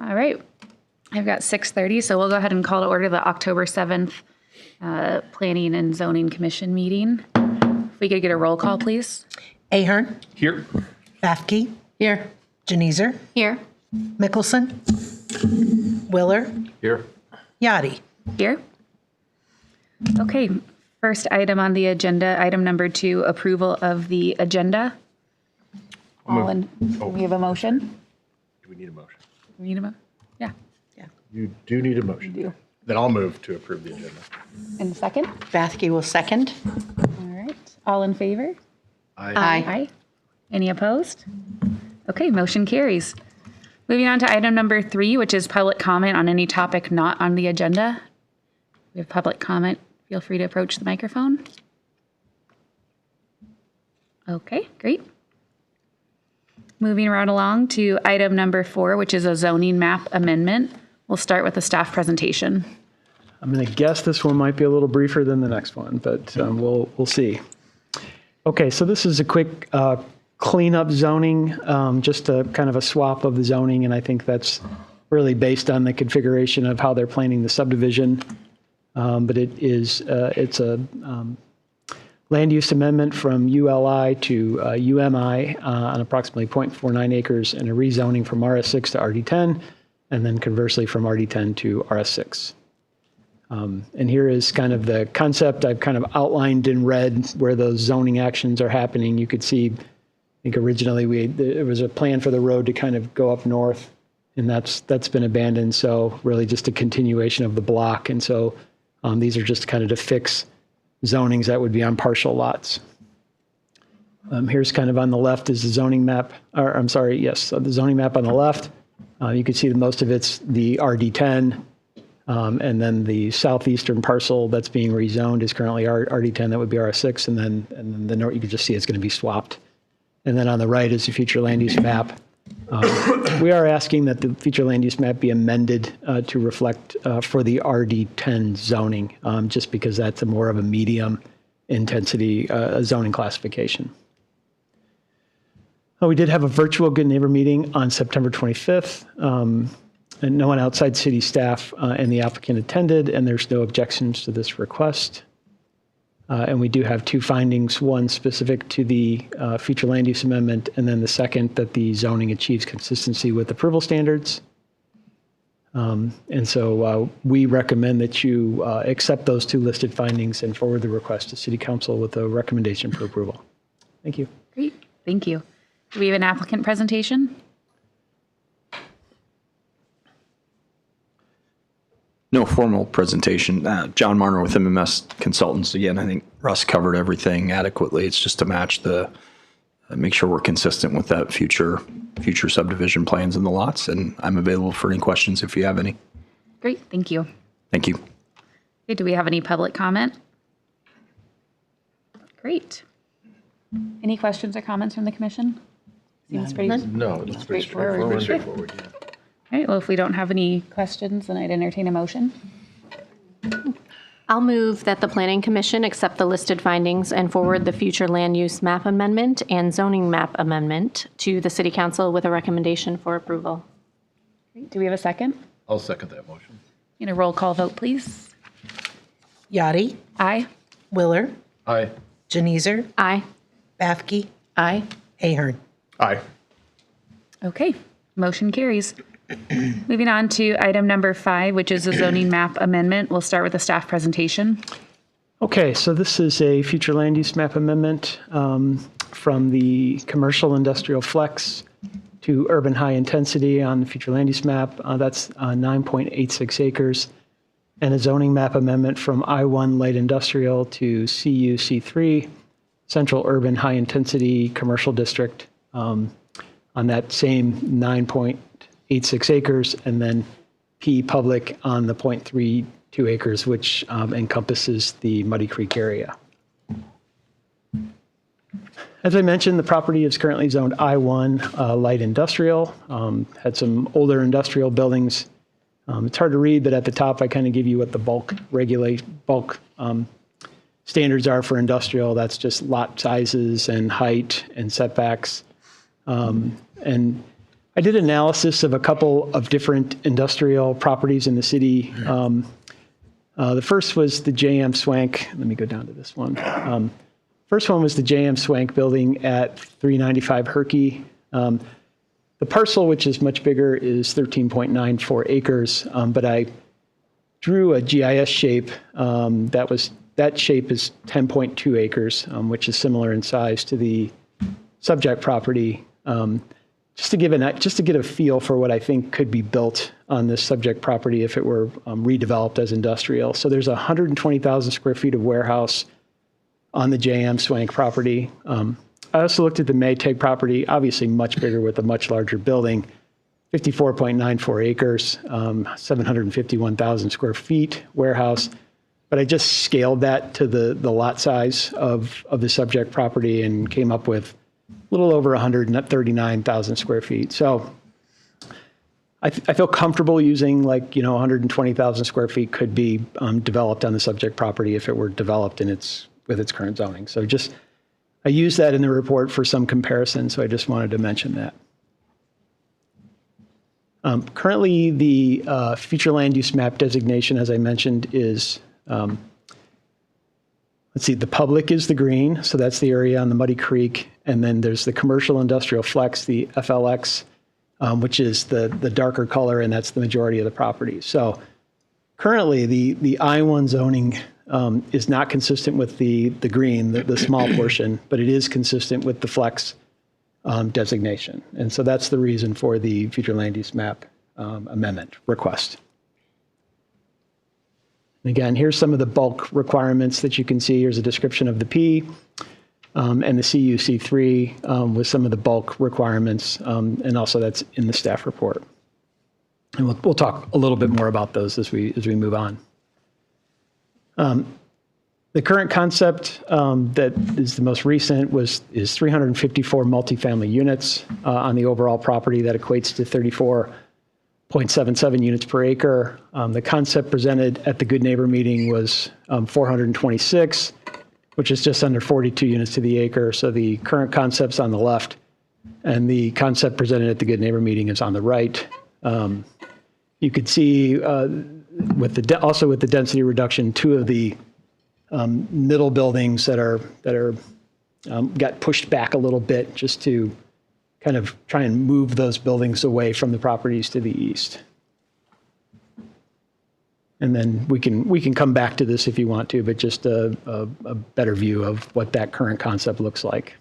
All right. I've got 6:30, so we'll go ahead and call to order the October 7th Planning and Zoning Commission meeting. If we could get a roll call, please. Ahern. Here. Bafke. Here. Janeezer. Here. Mickelson. Willer. Here. Yachty. Here. Okay. First item on the agenda, item number 2, approval of the agenda. We have a motion? Do we need a motion? We need a motion? Yeah. You do need a motion. do. Then I'll move to approve the agenda. And a second? Bathke will second. All right. All in favor? Aye. Any opposed? Okay, motion carries. Moving on to item number 3, which is public comment on any topic not on the agenda. We have public comment. Feel free to approach the microphone. Okay, great. Moving right along to item number 4, which is a zoning map amendment. We'll start with a staff presentation. I'm going to guess this one might be a little briefer than the next one, but we'll see. Okay, so this is a quick cleanup zoning, just a kind of a swap of the zoning, and I think that's really based on the configuration of how they're planning the subdivision. But it's a land use amendment from ULI to UMI on approximately 0.49 acres, and a rezoning from RS6 to RD10, and then conversely from RD10 to RS6. And here is kind of the concept I've kind of outlined in red where those zoning actions are happening. You could see, I think originally there was a plan for the road to kind of go up north, and that's been abandoned. So really just a continuation of the block. And so these are just kind of to fix zonings that would be on partial lots. Here's kind of on the left is the zoning map, or I'm sorry, yes, the zoning map on the left. You can see that most of it's the RD10, and then the southeastern parcel that's being rezoned is currently RD10, that would be RS6, and then the north, you can just see it's going to be swapped. And then on the right is the future land use map. We are asking that the future land use map be amended to reflect for the RD10 zoning, just because that's more of a medium intensity zoning classification. We did have a virtual Good Neighbor meeting on September 25th, and no one outside city staff and the applicant attended, and there's no objections to this request. And we do have 2 findings, one specific to the future land use amendment, and then the second that the zoning achieves consistency with approval standards. And so we recommend that you accept those 2 listed findings and forward the request to City Council with a recommendation for approval. Thank you. Great, thank you. Do we have an applicant presentation? No formal presentation. John Marner with MMS Consultants. Again, I think Russ covered everything adequately. It's just to match make sure we're consistent with that future subdivision plans in the lots. And I'm available for any questions if you have any. Great, thank you. Thank you. Okay, do we have any public comment? Great. Any questions or comments from the commission? Seems pretty No, it's pretty straightforward. straightforward. Yeah. All right, well, if we don't have any questions, then I'd entertain a motion. I'll move that the Planning Commission accept the listed findings and forward the future land use map amendment and zoning map amendment to the City Council with a recommendation for approval. Great. Do we have a second? I'll second that motion. In a roll call vote, please. Yachty. Aye. Willer. Aye. Janeezer. Aye. Bafke. Aye. Ahern. Aye. Okay, motion carries. Moving on to item number 5, which is a zoning map amendment. We'll start with a staff presentation. Okay, so this is a future land use map amendment from the commercial industrial flex to urban high intensity on the future land use map. That's 9.86 acres. And a zoning map amendment from I1 light industrial to CUC3, central urban high intensity commercial district on that same 9.86 acres, and then P public on the 0.32 acres, which encompasses the Muddy Creek area. As I mentioned, the property is currently zoned I1 light industrial, had some older industrial buildings. It's hard to read, but at the top, I kind of give you what the bulk standards are for industrial. That's just lot sizes and height and setbacks. And I did analysis of a couple of different industrial properties in the city. The first was the J.M. Swank. Let me go down to this one. First one was the J.M. Swank building at 395 Herky. The parcel, which is much bigger, is 13.94 acres, but I drew a GIS shape that shape is 10.2 acres, which is similar in size to the subject property. Just to get a feel for what I think could be built on this subject property if it were redeveloped as industrial. So there's 120,000 square feet of warehouse on the JM Swank property. I also looked at the Maytag property, obviously much bigger with a much larger building, 54.94 acres, 751,000 square feet warehouse. But I just scaled that to the lot size of the subject property and came up with a little over 139,000 square feet. So I feel comfortable using 120,000 square feet could be developed on the subject property if it were developed with its current zoning. So I use that in the report for some comparison, so I just wanted to mention that. Currently, the future land use map designation, as I mentioned, is, let's see, the public is the green, so that's the area on the Muddy Creek, and then there's the commercial industrial flex, the FLX, which is the darker color, and that's the majority of the property. So currently, the I-1 zoning is not consistent with the green, the small portion, but it is consistent with the flex designation. And so that's the reason for the future land use map amendment request. And again, here's some of the bulk requirements that you can see. Here's a description of the P and the CUC3 with some of the bulk requirements, and also that's in the staff report. And we'll talk a little bit more about those as we move on. The current concept that is the most recent is 354 multifamily units on the overall property. That equates to 34.77 units per acre. The concept presented at the Good Neighbor meeting was 426, which is just under 42 units to the acre. So the current concept's on the left, and the concept presented at the Good Neighbor meeting is on the right. You could see also with the density reduction, two of the middle buildings that got pushed back a little bit just to kind of try and move those buildings away from the properties to the east. And then we can come back to this if you want to, but just a better view of what that current concept looks like.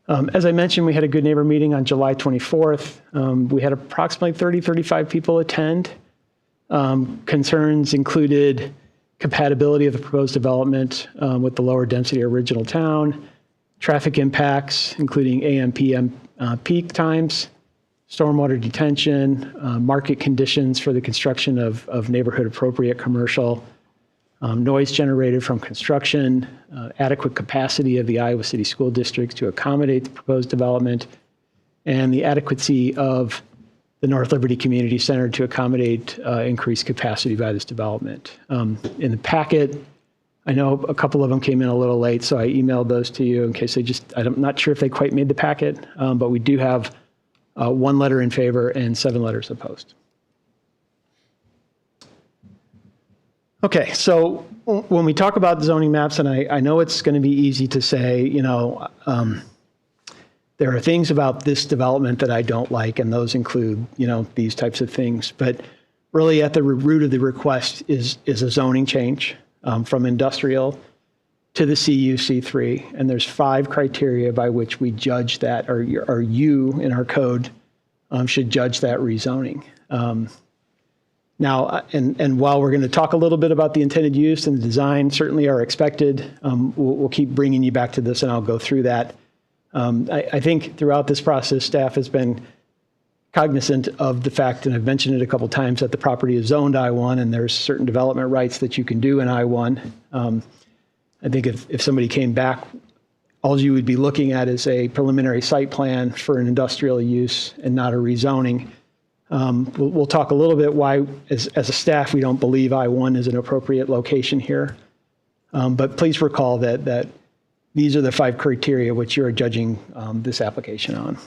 As I mentioned, we had a Good Neighbor meeting on July 24th. We had approximately 35 people attend. Concerns included compatibility of the proposed development with the lower density original town, traffic impacts, including AM, PM peak times, stormwater detention, market conditions for the construction of neighborhood appropriate commercial, noise generated from construction, adequate capacity of the Iowa City School Districts to accommodate the proposed development, and the adequacy of the North Liberty Community Center to accommodate increased capacity by this development. In the packet, I know a couple of them came in a little late, so I emailed those to you in case I'm not sure if they quite made the packet, but we do have 1 letter in favor and 7 letters opposed. Okay, so when we talk about zoning maps, and I know it's going to be easy to say, there are things about this development that I don't like, and those include, these types of things. But really at the root of the request is a zoning change from industrial to the CUC3. And there's 5 criteria by which we judge that, or you in our code should judge that rezoning. Now, and while we're going to talk a little bit about the intended use and the design certainly are expected, we'll keep bringing you back to this and I'll go through that. I think throughout this process, staff has been cognizant of the fact, and I've mentioned it a couple times, that the property is zoned I-1 and there's certain development rights that you can do in I-1. I think if somebody came back, all you would be looking at is a preliminary site plan for an industrial use and not a rezoning. We'll talk a little bit why, as a staff, we don't believe I-1 is an appropriate location here. But please recall that these are the 5 criteria which you're judging this application on.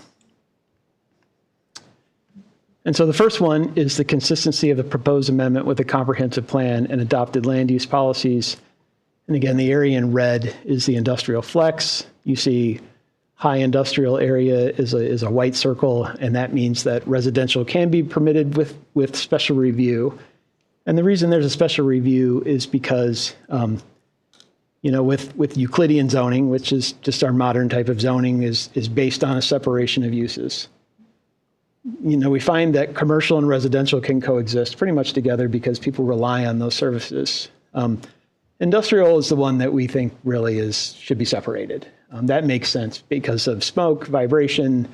And so the first one is the consistency of the proposed amendment with the comprehensive plan and adopted land use policies. And again, the area in red is the industrial flex. You see high industrial area is a white circle, and that means that residential can be permitted with special review. And the reason there's a special review is because, with Euclidean zoning, which is just our modern type of zoning, is based on a separation of uses. We find that commercial and residential can coexist pretty much together because people rely on those services. Industrial is the one that we think really should be separated. That makes sense because of smoke, vibration,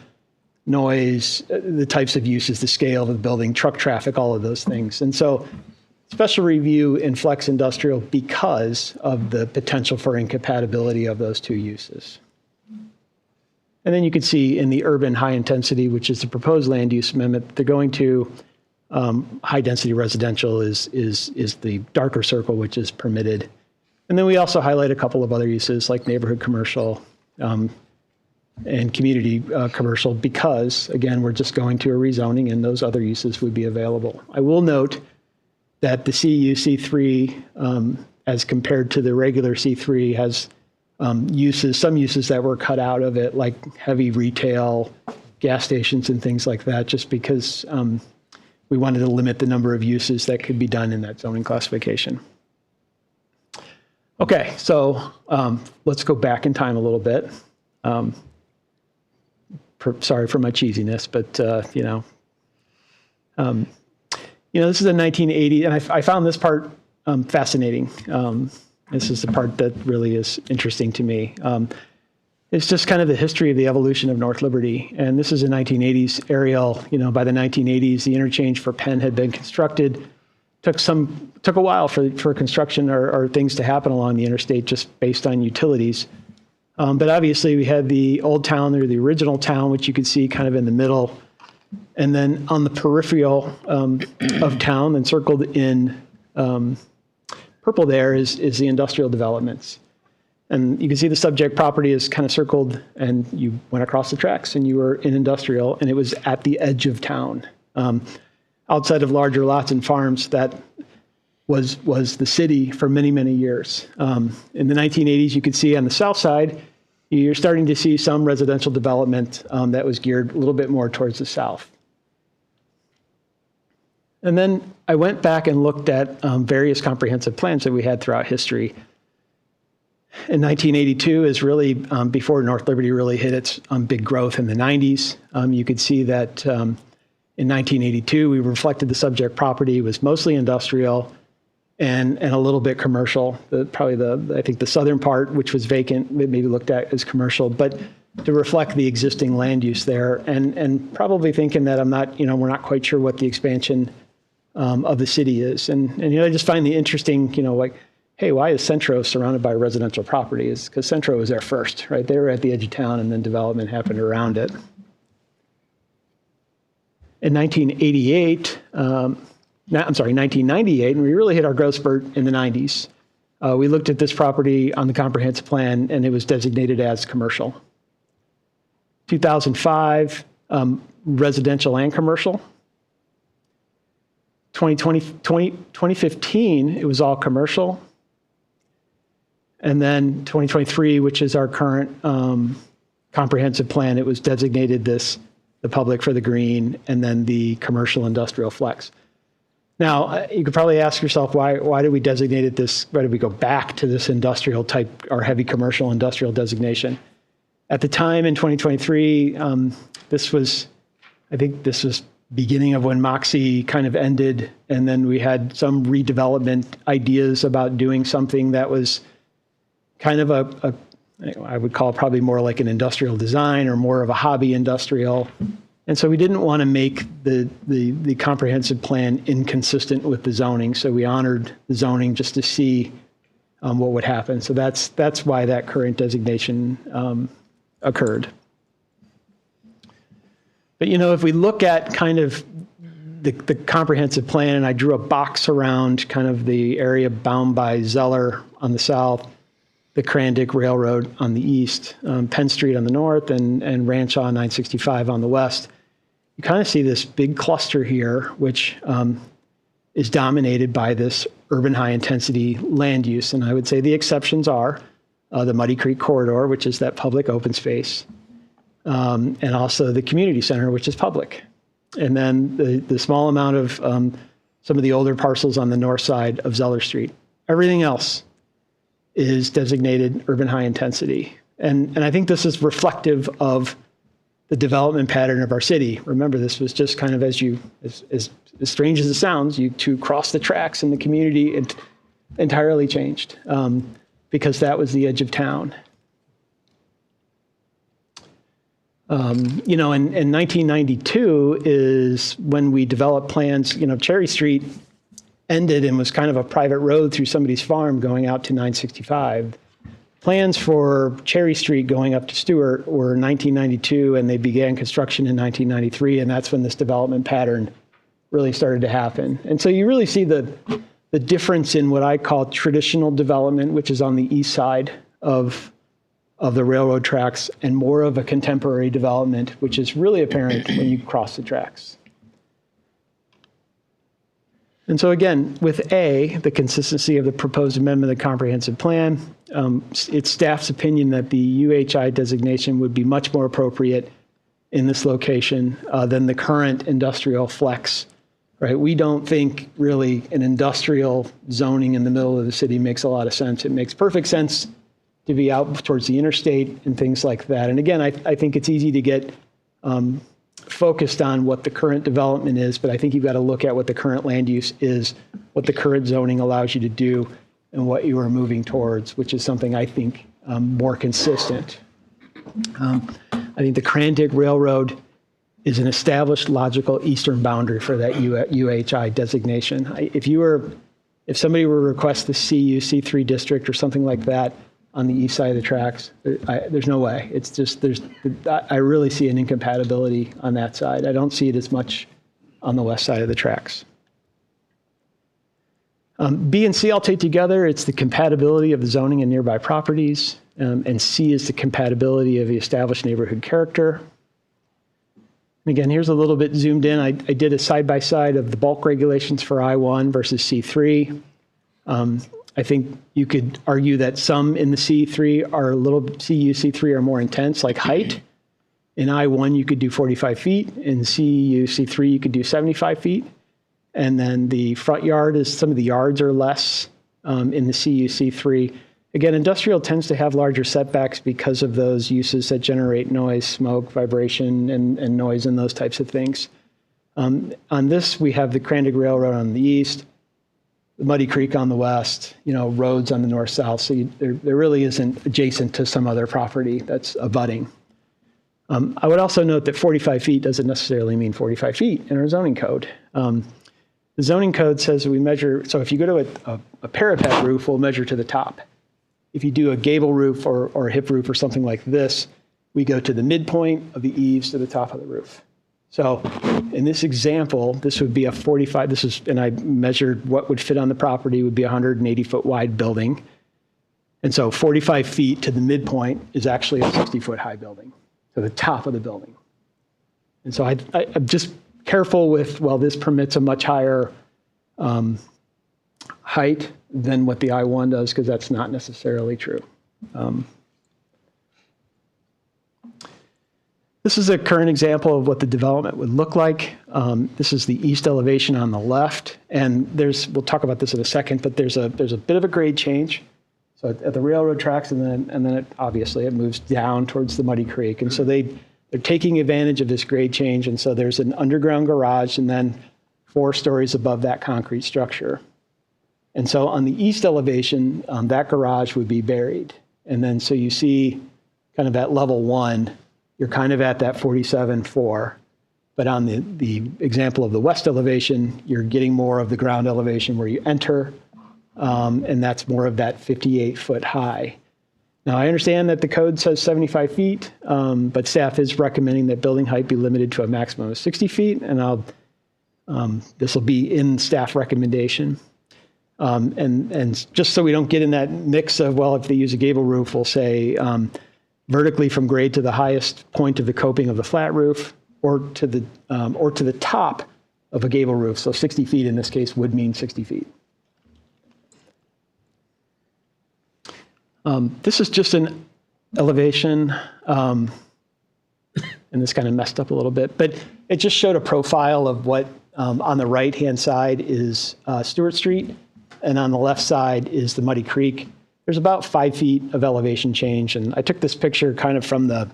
noise, the types of uses, the scale of the building, truck traffic, all of those things. And so special review in flex industrial because of the potential for incompatibility of those two uses. And then you can see in the urban high intensity, which is the proposed land use amendment, they're going to high density residential is the darker circle, which is permitted. And then we also highlight a couple of other uses like neighborhood commercial and community commercial because, again, we're just going to a rezoning and those other uses would be available. I will note that the CU C3, as compared to the regular C3, has some uses that were cut out of it, like heavy retail, gas stations and things like that, just because we wanted to limit the number of uses that could be done in that zoning classification. Okay, so let's go back in time a little bit. Sorry for my cheesiness, but this is the 1980s, and I found this part fascinating. This is the part that really is interesting to me. It's just kind of the history of the evolution of North Liberty. And this is a 1980s aerial. By the 1980s, the interchange for Penn had been constructed. Took a while for construction or things to happen along the interstate just based on utilities. But obviously, we had the old town or the original town, which you could see kind of in the middle. And then on the peripheral of town, and circled in purple there is the industrial developments. And you can see the subject property is kind of circled, and you went across the tracks and you were in industrial, and it was at the edge of town. Outside of larger lots and farms, that was the city for many, many years. In the 1980s, you could see on the south side, you're starting to see some residential development that was geared a little bit more towards the south. And then I went back and looked at various comprehensive plans that we had throughout history. In 1982 is really before North Liberty really hit its big growth in the 90s. You could see that in 1982, we reflected the subject property was mostly industrial and a little bit commercial. I think the southern part, which was vacant, maybe looked at as commercial, but to reflect the existing land use there, and probably thinking that we're not quite sure what the expansion of the city is. And I just find the interesting, hey, why is Centro surrounded by residential property? Is because Centro was there first, right? They were at the edge of town, and then development happened around it. In 1998, 1998, and we really hit our growth spurt in the 90s. We looked at this property on the comprehensive plan, and it was designated as commercial. 2005, residential and commercial. 2015, it was all commercial. And then 2023, which is our current comprehensive plan, it was designated the public for the green, and then the commercial industrial flex. Now, you could probably ask yourself, why did we designate it this? Why did we go back to this industrial type or heavy commercial industrial designation? At the time in 2023, this was beginning of when Moxie kind of ended, and then we had some redevelopment ideas about doing something that was kind of I would call it probably more like an industrial design or more of a hobby industrial. And so we didn't want to make the comprehensive plan inconsistent with the zoning. So we honored the zoning just to see what would happen. So that's why that current designation occurred. But, if we look at kind of the comprehensive plan, and I drew a box around kind of the area bound by Zeller on the south, the Crandick Railroad on the east, Penn Street on the north, and Rancho 965 on the west. you kind of see this big cluster here, which is dominated by this urban high-intensity land use. And I would say the exceptions are the Muddy Creek Corridor, which is that public open space, and also the community center, which is public. And then the small amount of some of the older parcels on the north side of Zeller Street. Everything else is designated urban high intensity. And I think this is reflective of the development pattern of our city. Remember, this was just kind of as strange as it sounds, you two crossed the tracks and the community entirely changed because that was the edge of town. In 1992 is when we developed plans. Cherry Street ended and was kind of a private road through somebody's farm going out to 965. Plans for Cherry Street going up to Stewart were 1992, and they began construction in 1993, and that's when this development pattern really started to happen. And so you really see the difference in what I call traditional development, which is on the east side of the railroad tracks, and more of a contemporary development, which is really apparent when you cross the tracks. And so again, with A, the consistency of the proposed amendment of the comprehensive plan, it's staff's opinion that the UHI designation would be much more appropriate in this location than the current industrial flex, right? We don't think really an industrial zoning in the middle of the city makes a lot of sense. It makes perfect sense to be out towards the interstate and things like that. And again, I think it's easy to get focused on what the current development is, but I think you've got to look at what the current land use is, what the current zoning allows you to do, and what you are moving towards, which is something I think more consistent. I think the Crandick Railroad is an established logical eastern boundary for that UHI designation. If somebody were to request the CU C3 district or something like that on the east side of the tracks, there's no way. It's just, I really see an incompatibility on that side. I don't see it as much on the west side of the tracks. B and C I'll take together. It's the compatibility of the zoning and nearby properties. And C is the compatibility of the established neighborhood character. And again, here's a little bit zoomed in. I did a side-by-side of the bulk regulations for I-1 versus C3. I think you could argue that some in the C3 are CU-C3 are more intense, like height. In I-1, you could do 45 feet. In CU-C3, you could do 75 feet. And then the front yard some of the yards are less in the CU-C3. Again, industrial tends to have larger setbacks because of those uses that generate noise, smoke, vibration, and noise and those types of things. On this, we have the Crandick Railroad on the east, the Muddy Creek on the west, roads on the north-south. So there really isn't adjacent to some other property that's abutting. I would also note that 45 feet doesn't necessarily mean 45 feet in our zoning code. The zoning code says we measure, so if you go to a parapet roof, we'll measure to the top. If you do a gable roof or a hip roof or something like this, we go to the midpoint of the eaves to the top of the roof. So in this example, this would be a 45, and I measured what would fit on the property, would be a 180-foot wide building. And so 45 feet to the midpoint is actually a 60-foot high building, to the top of the building. And so I'm just careful with, this permits a much higher height than what the I-1 does, because that's not necessarily true. This is a current example of what the development would look like. This is the east elevation on the left, and we'll talk about this in a second, but there's a bit of a grade change. So at the railroad tracks, and then obviously it moves down towards the Muddy Creek, and so they're taking advantage of this grade change, and so there's an underground garage, and then 4 stories above that concrete structure. And so on the east elevation, that garage would be buried, and then so you see kind of at level 1. You're kind of at that 47.4, but on the example of the west elevation, you're getting more of the ground elevation where you enter, and that's more of that 58-foot high. Now, I understand that the code says 75 feet, but staff is recommending that building height be limited to a maximum of 60 feet, and this will be in staff recommendation. And just so we don't get in that mix of, if they use a gable roof, we'll say vertically from grade to the highest point of the coping of the flat roof, or to the top of a gable roof. So 60 feet in this case would mean 60 feet. This is just an elevation, and this kind of messed up a little bit, but it just showed a profile of what on the right-hand side is Stewart Street, and on the left side is the Muddy Creek. There's about 5 feet of elevation change, and I took this picture kind of from the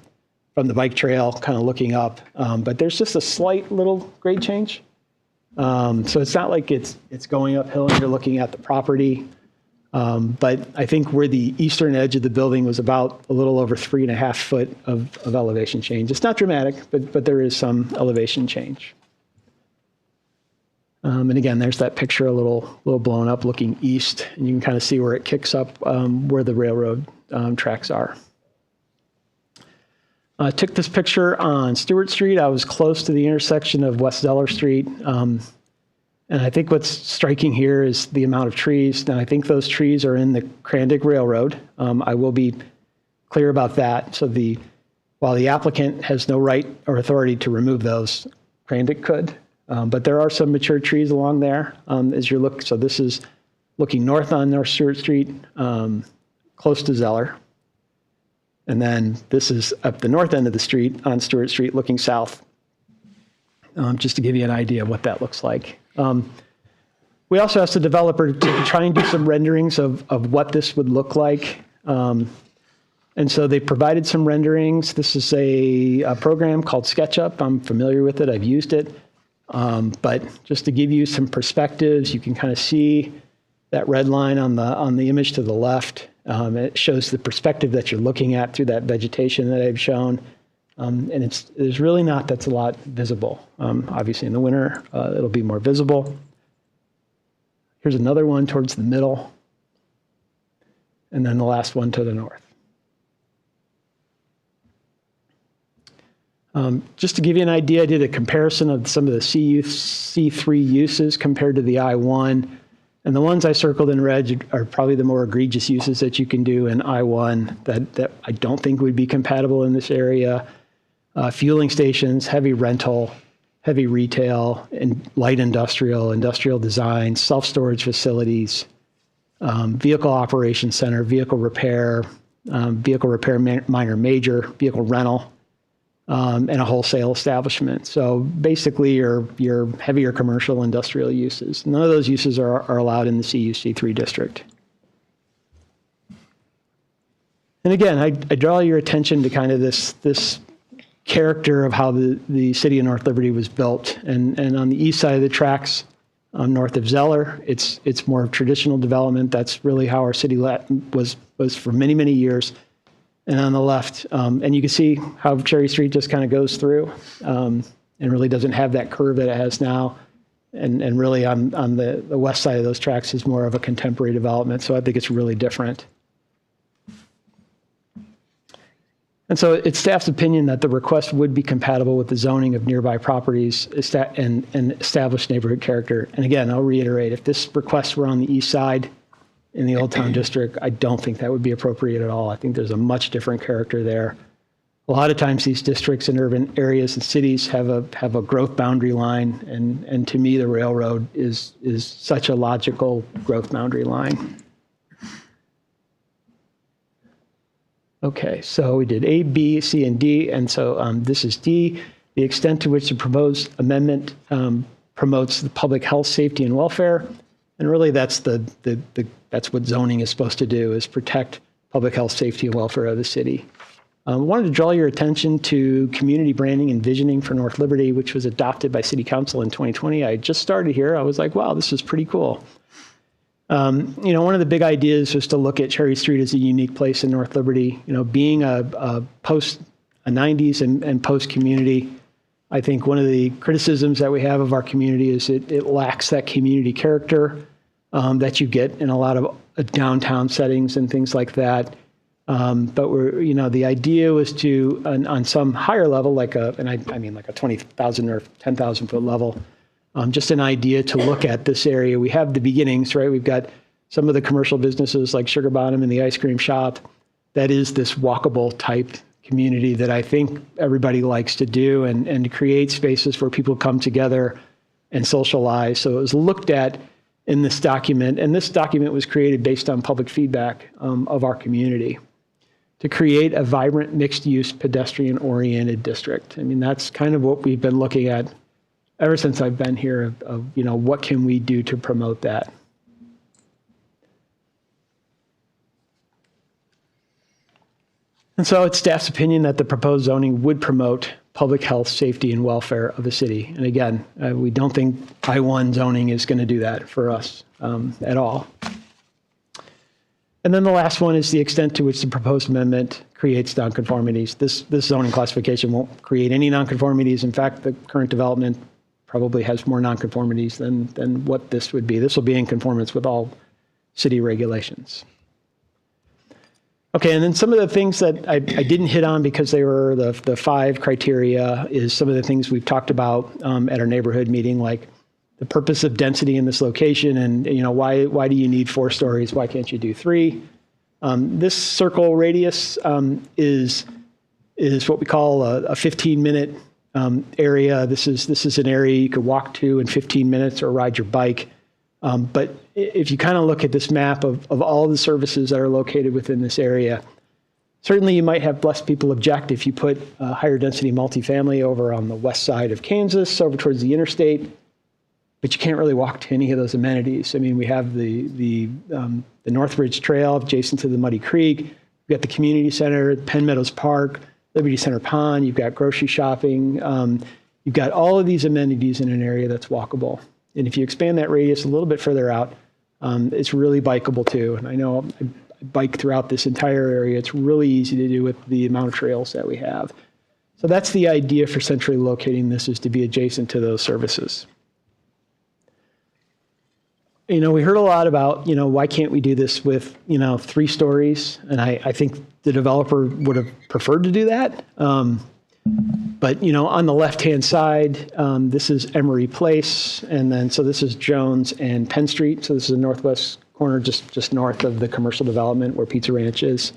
bike trail, kind of looking up, but there's just a slight little grade change. So it's not like it's going uphill and you're looking at the property. But I think where the eastern edge of the building was about a little over 3.5 foot of elevation change. It's not dramatic, but there is some elevation change. And again, there's that picture a little blown up looking east, and you can kind of see where it kicks up where the railroad tracks are. I took this picture on Stewart Street. I was close to the intersection of West Zeller Street. And I think what's striking here is the amount of trees. And I think those trees are in the Crandick Railroad. I will be clear about that. So while the applicant has no right or authority to remove those, Crandick could. But there are some mature trees along there as you look. So this is looking north on North Stewart Street, close to Zeller. And then this is up the north end of the street on Stewart Street looking south, just to give you an idea of what that looks like. We also asked the developer to try and do some renderings of what this would look like. And so they provided some renderings. This is a program called SketchUp. I'm familiar with it. I've used it. But just to give you some perspectives, you can kind of see that red line on the image to the left. It shows the perspective that you're looking at through that vegetation that I've shown. And there's really that's a lot visible. Obviously in the winter, it'll be more visible. Here's another one towards the middle. And then the last one to the north. Just to give you an idea, I did a comparison of some of the C3 uses compared to the I1. And the ones I circled in red are probably the more egregious uses that you can do in I1 that I don't think would be compatible in this area. Fueling stations, heavy rental, heavy retail, and light industrial design, self-storage facilities, vehicle operations center, vehicle repair minor major, vehicle rental, and a wholesale establishment. So basically your heavier commercial industrial uses. None of those uses are allowed in the CUC3 district. And again, I draw your attention to kind of this character of how the city of North Liberty was built. And on the east side of the tracks, north of Zeller, it's more of traditional development. That's really how our city was for many, many years. And on the left, and you can see how Cherry Street just kind of goes through and really doesn't have that curve that it has now. And really on the west side of those tracks is more of a contemporary development. So I think it's really different. And so it's staff's opinion that the request would be compatible with the zoning of nearby properties and established neighborhood character. And again, I'll reiterate, if this request were on the east side in the Old Town District, I don't think that would be appropriate at all. I think there's a much different character there. A lot of times these districts in urban areas and cities have a growth boundary line, and to me the railroad is such a logical growth boundary line. Okay, so we did A, B, C, and D, and so this is D. The extent to which the proposed amendment promotes the public health, safety, and welfare, and really that's that's what zoning is supposed to do, is protect public health, safety, and welfare of the city. I wanted to draw your attention to community branding and visioning for North Liberty, which was adopted by City Council in 2020. I just started here. I was like, wow, this is pretty cool. One of the big ideas was to look at Cherry Street as a unique place in North Liberty. Being a post 90s and post community, I think one of the criticisms that we have of our community is it lacks that community character that you get in a lot of downtown settings and things like that. But the idea was to, on some higher level, like a 20,000 or 10,000 foot level, just an idea to look at this area. We have the beginnings, right? We've got some of the commercial businesses like Sugar Bottom and the ice cream shop. That is this walkable type community that I think everybody likes to do, and to create spaces where people come together and socialize. So it was looked at in this document, and this document was created based on public feedback of our community, to create a vibrant, mixed-use, pedestrian-oriented district. I mean, that's kind of what we've been looking at ever since I've been here, of what can we do to promote that? And so it's staff's opinion that the proposed zoning would promote public health, safety, and welfare of the city. And again, we don't think I-1 zoning is going to do that for us at all. And then the last one is the extent to which the proposed amendment creates nonconformities. This zoning classification won't create any nonconformities. In fact, the current development probably has more nonconformities than what this would be. This will be in conformance with all city regulations. Okay, and then some of the things that I didn't hit on because they were the 5 criteria is some of the things we've talked about at our neighborhood meeting, like the purpose of density in this location, and why do you need 4 stories? Why can't you do 3? This circle radius is what we call a 15-minute area. This is an area you could walk to in 15 minutes or ride your bike. But if you kind of look at this map of all the services that are located within this area, certainly you might have less people object if you put higher density multifamily over on the west side of Kansas, over towards the interstate, but you can't really walk to any of those amenities. I mean, we have the Northridge Trail adjacent to the Muddy Creek. We've got the community center, Penn Meadows Park, Liberty Center Pond. You've got grocery shopping. You've got all of these amenities in an area that's walkable. And if you expand that radius a little bit further out, it's really bikeable too. And I know I bike throughout this entire area. It's really easy to do with the amount of trails that we have. So that's the idea for centrally locating this, is to be adjacent to those services. We heard a lot about, why can't we do this with, 3 stories? And I think the developer would have preferred to do that. But, on the left-hand side, this is Emery Place. And then, so this is Jones and Penn Street. So this is the northwest corner, just north of the commercial development where Pizza Ranch is.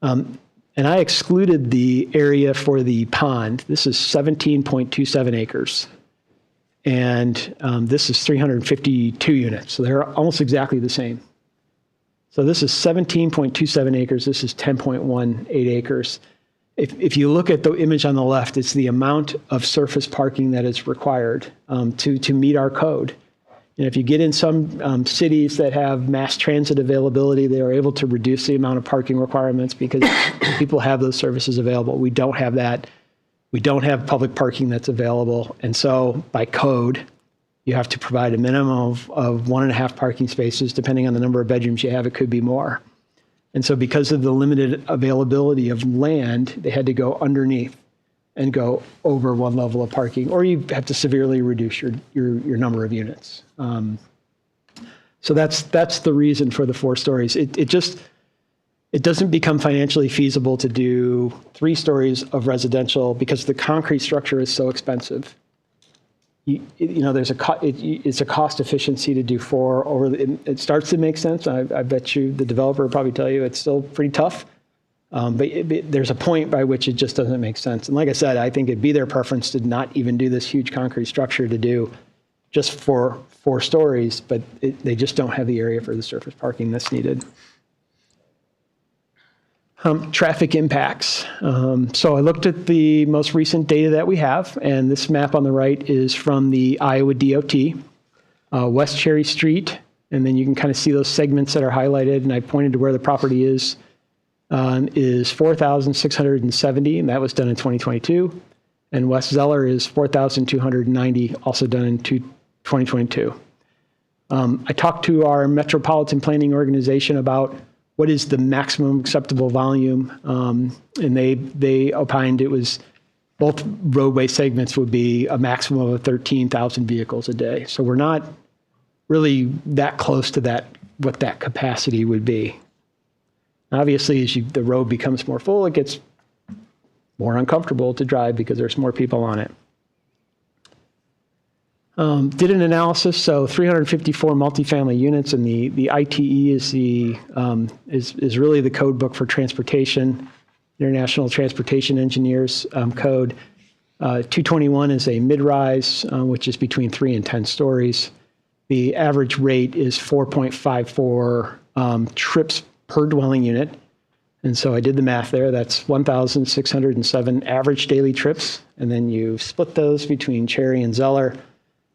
And I excluded the area for the pond. This is 17.27 acres. And this is 352 units. So they're almost exactly the same. So this is 17.27 acres. This is 10.18 acres. If you look at the image on the left, it's the amount of surface parking that is required to meet our code. And if you get in some cities that have mass transit availability, they are able to reduce the amount of parking requirements because people have those services available. We don't have that. We don't have public parking that's available. And so by code, you have to provide a minimum of 1.5 parking spaces. Depending on the number of bedrooms you have, it could be more. And so because of the limited availability of land, they had to go underneath and go over 1 level of parking, or you have to severely reduce your number of units. So that's the reason for the 4 stories. It doesn't become financially feasible to do 3 stories of residential because the concrete structure is so expensive. There's it's a cost efficiency to do 4 it starts to make sense. I bet you the developer will probably tell you it's still pretty tough. But there's a point by which it just doesn't make sense. And like I said, I think it'd be their preference to not even do this huge concrete structure, to do just 4 stories, but they just don't have the area for the surface parking that's needed. Traffic impacts. So I looked at the most recent data that we have, and this map on the right is from the Iowa DOT, West Cherry Street, and then you can kind of see those segments that are highlighted, and I pointed to where the property is 4,670, and that was done in 2022, and West Zeller is 4,290, also done in 2022. I talked to our metropolitan planning organization about what is the maximum acceptable volume, and they opined it was both roadway segments would be a maximum of 13,000 vehicles a day. So we're not really that close to that, what that capacity would be. Obviously, as the road becomes more full, it gets more uncomfortable to drive because there's more people on it. Did an analysis, so 354 multifamily units, and the ITE is really the code book for transportation. International Transportation Engineers Code. 221 is a mid-rise, which is between 3 and 10 stories. The average rate is 4.54 trips per dwelling unit. And so I did the math there. That's 1,607 average daily trips. And then you split those between Cherry and Zeller.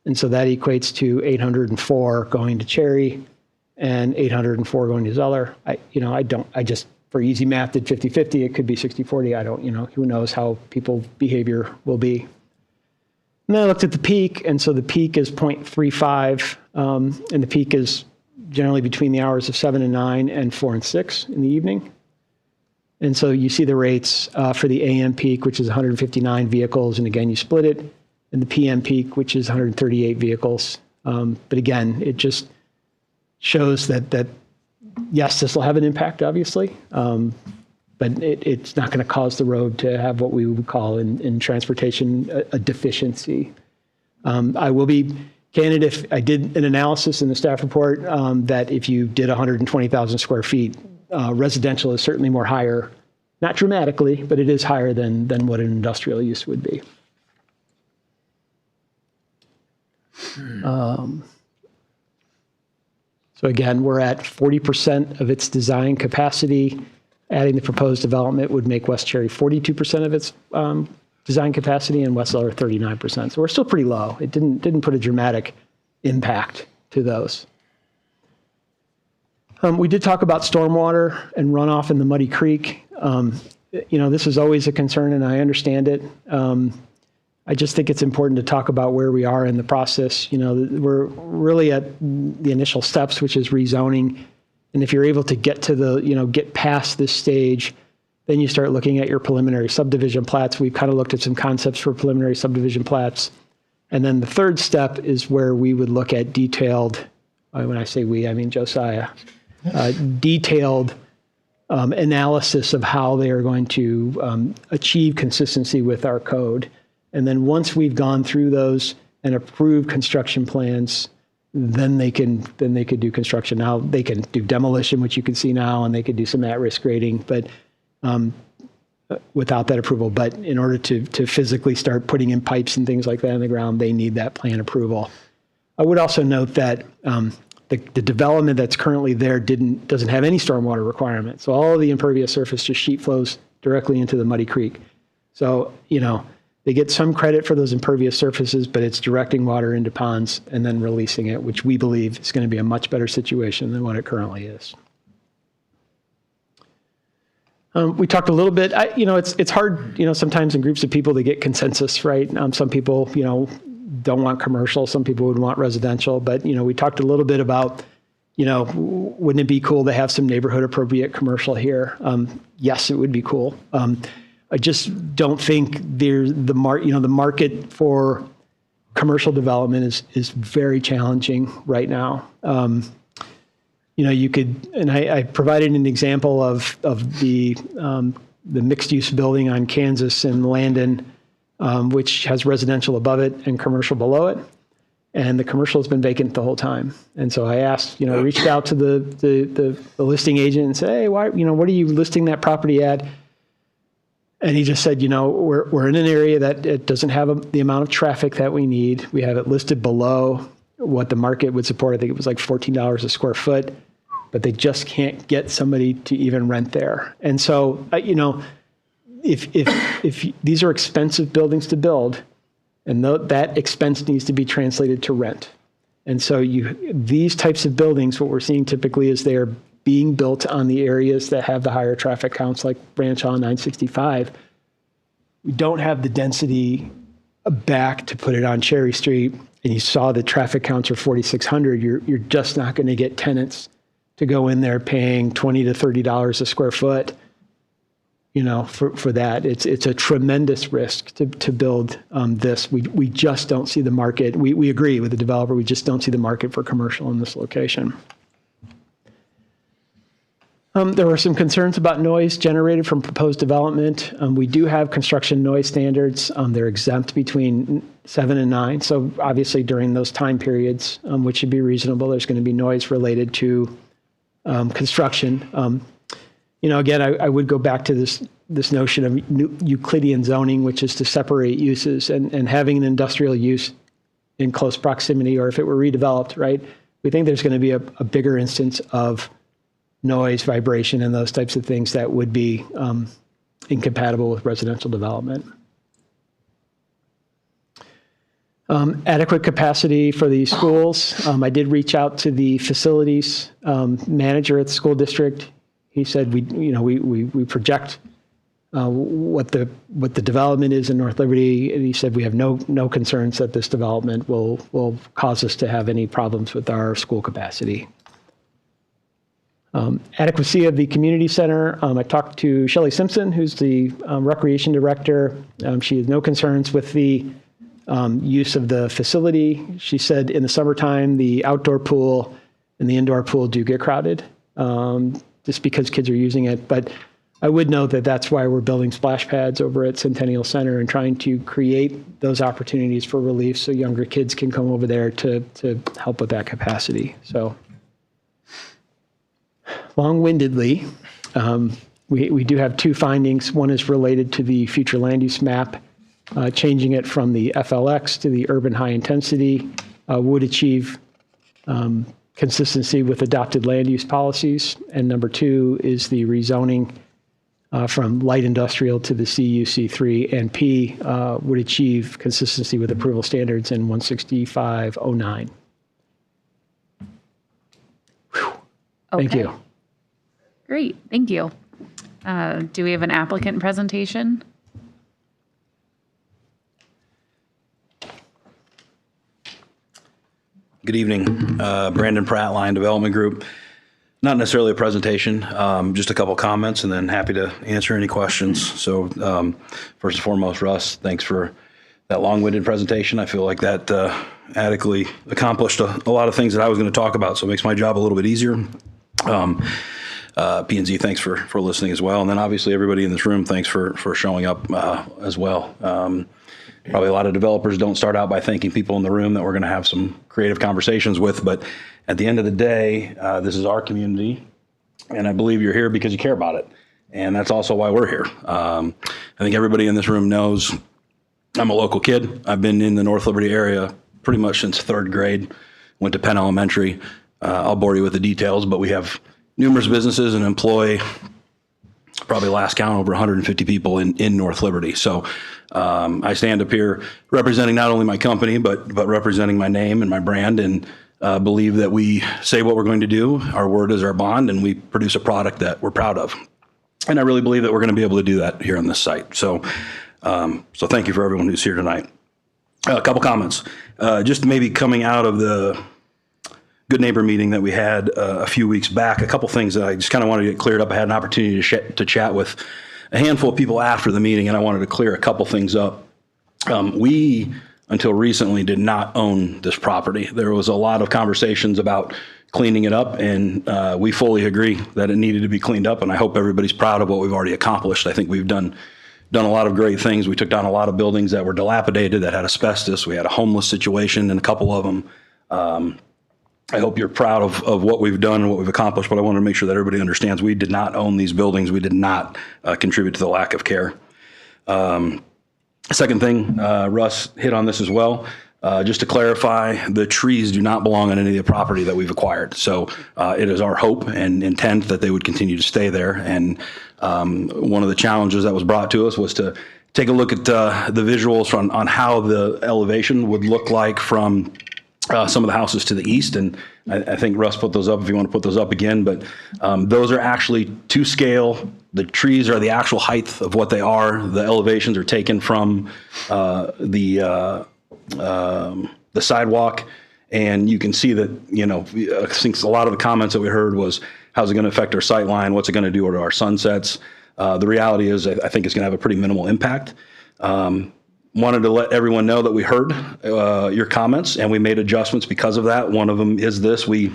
And so that equates to 804 going to Cherry and 804 going to Zeller. I just, for easy math, did 50-50. It could be 60-40. I don't, who knows how people's behavior will be. And then I looked at the peak. And so the peak is 0.35. And the peak is generally between the hours of 7 and 9 and 4 and 6 in the evening. And so you see the rates for the AM peak, which is 159 vehicles. And again, you split it. And the PM peak, which is 138 vehicles. But again, it just shows that yes, this will have an impact, obviously. But it's not going to cause the road to have what we would call in transportation a deficiency. I will be candid, if I did an analysis in the staff report that if you did 120,000 square feet, residential is certainly more higher, not dramatically, but it is higher than what an industrial use would be. So again, we're at 40% of its design capacity. Adding the proposed development would make West Cherry 42% of its design capacity and West Zeller 39%. So we're still pretty low. It didn't put a dramatic impact to those. We did talk about stormwater and runoff in the Muddy Creek. This is always a concern, and I understand it. I just think it's important to talk about where we are in the process. We're really at the initial steps, which is rezoning. And if you're able to get to get past this stage, then you start looking at your preliminary subdivision plats. We've kind of looked at some concepts for preliminary subdivision plats. And then the third step is where we would look at detailed, when I say we, I mean Josiah, detailed analysis of how they are going to achieve consistency with our code. And then once we've gone through those and approved construction plans, then they could do construction. Now they can do demolition, which you can see now, and they could do some at-risk grading, but without that approval. But in order to physically start putting in pipes and things like that in the ground, they need that plan approval. I would also note that the development that's currently there doesn't have any stormwater requirement. So all of the impervious surface just sheet flows directly into the Muddy Creek. So, they get some credit for those impervious surfaces, but it's directing water into ponds and then releasing it, which we believe is going to be a much better situation than what it currently is. We talked a little bit, it's hard, sometimes in groups of people to get consensus, right? Some people, don't want commercial. Some people would want residential, but, we talked a little bit about, wouldn't it be cool to have some neighborhood appropriate commercial here? Yes, it would be cool. I just don't think the market for commercial development is very challenging right now. You could, and I provided an example of the mixed use building on Kansas and Landon, which has residential above it and commercial below it. And the commercial has been vacant the whole time. And so I asked, reached out to the listing agent and said, hey, why, what are you listing that property at? And he just said, we're in an area that it doesn't have the amount of traffic that we need. We have it listed below what the market would support. I think it was like $14 a square foot, but they just can't get somebody to even rent there. And so, if these are expensive buildings to build, and that expense needs to be translated to rent. And so these types of buildings, what we're seeing typically is they're being built on the areas that have the higher traffic counts, like Branch Hall 965. We don't have the density back to put it on Cherry Street, and you saw the traffic counts are 4,600. You're just not going to get tenants to go in there paying $20 to $30 a square foot. For that, it's a tremendous risk to build this. We just don't see the market. We agree with the developer. We just don't see the market for commercial in this location. There were some concerns about noise generated from proposed development. We do have construction noise standards. They're exempt between 7 and 9. So obviously during those time periods, which should be reasonable, there's going to be noise related to construction. Again, I would go back to this notion of Euclidean zoning, which is to separate uses and having an industrial use in close proximity, or if it were redeveloped, right? We think there's going to be a bigger instance of noise, vibration, and those types of things that would be incompatible with residential development. Adequate capacity for the schools. I did reach out to the facilities manager at the school district. He said we project what the development is in North Liberty, and he said we have no concerns that this development will cause us to have any problems with our school capacity. Adequacy of the community center. I talked to Shelley Simpson, who's the recreation director. She has no concerns with the use of the facility. She said in the summertime, the outdoor pool and the indoor pool do get crowded just because kids are using it. But I would note that that's why we're building splash pads over at Centennial Center and trying to create those opportunities for relief so younger kids can come over there to help with that capacity. So long-windedly, we do have two findings. One is related to the future land use map. Changing it from the FLX to the urban high intensity would achieve consistency with adopted land use policies. And number two is the rezoning from light industrial to the CU, C3, and P would achieve consistency with approval standards in 16509. Thank you. Great, thank you. Do we have an applicant presentation? Good evening, Brandon Pratt, Line Development Group. Not necessarily a presentation, just a couple comments, and then happy to answer any questions. So first and foremost, Russ, thanks for that long-winded presentation. I feel like that adequately accomplished a lot of things that I was going to talk about, so it makes my job a little bit easier. P&Z, thanks for listening as well. And then obviously everybody in this room, thanks for showing up as well. Probably a lot of developers don't start out by thanking people in the room that we're going to have some creative conversations with, but at the end of the day, this is our community, and I believe you're here because you care about it, and that's also why we're here. I think everybody in this room knows I'm a local kid. I've been in the North Liberty area pretty much since third grade, went to Penn Elementary. I'll bore you with the details, but we have numerous businesses and employ probably last count over 150 people in North Liberty. So I stand up here representing not only my company, but representing my name and my brand, and believe that we say what we're going to do. Our word is our bond, and we produce a product that we're proud of. And I really believe that we're going to be able to do that here on this site. So thank you for everyone who's here tonight. A couple comments. Just maybe coming out of the Good Neighbor meeting that we had a few weeks back, a couple things that I just kind of wanted to get cleared up. I had an opportunity to chat with a handful of people after the meeting, and I wanted to clear a couple things up. We, until recently, did not own this property. There was a lot of conversations about cleaning it up, and we fully agree that it needed to be cleaned up, and I hope everybody's proud of what we've already accomplished. I think we've done a lot of great things. We took down a lot of buildings that were dilapidated, that had asbestos. We had a homeless situation in a couple of them. I hope you're proud of what we've done and what we've accomplished, but I want to make sure that everybody understands we did not own these buildings. We did not contribute to the lack of care. Second thing, Russ hit on this as well. Just to clarify, the trees do not belong on any of the property that we've acquired. So it is our hope and intent that they would continue to stay there. And one of the challenges that was brought to us was to take a look at the visuals on how the elevation would look like from some of the houses to the east, and I think Russ put those up if you want to put those up again, but those are actually to scale. The trees are the actual height of what they are. The elevations are taken from the sidewalk, and you can see that, I think a lot of the comments that we heard was, how's it going to affect our sight line? What's it going to do to our sunsets? The reality is I think it's going to have a pretty minimal impact. Wanted to let everyone know that we heard your comments, and we made adjustments because of that. One of them is this. We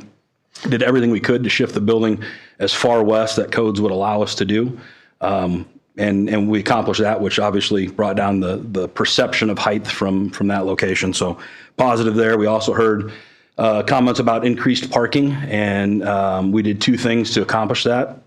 did everything we could to shift the building as far west that codes would allow us to do. And we accomplished that, which obviously brought down the perception of height from that location. So positive there. We also heard comments about increased parking, and we did two things to accomplish that.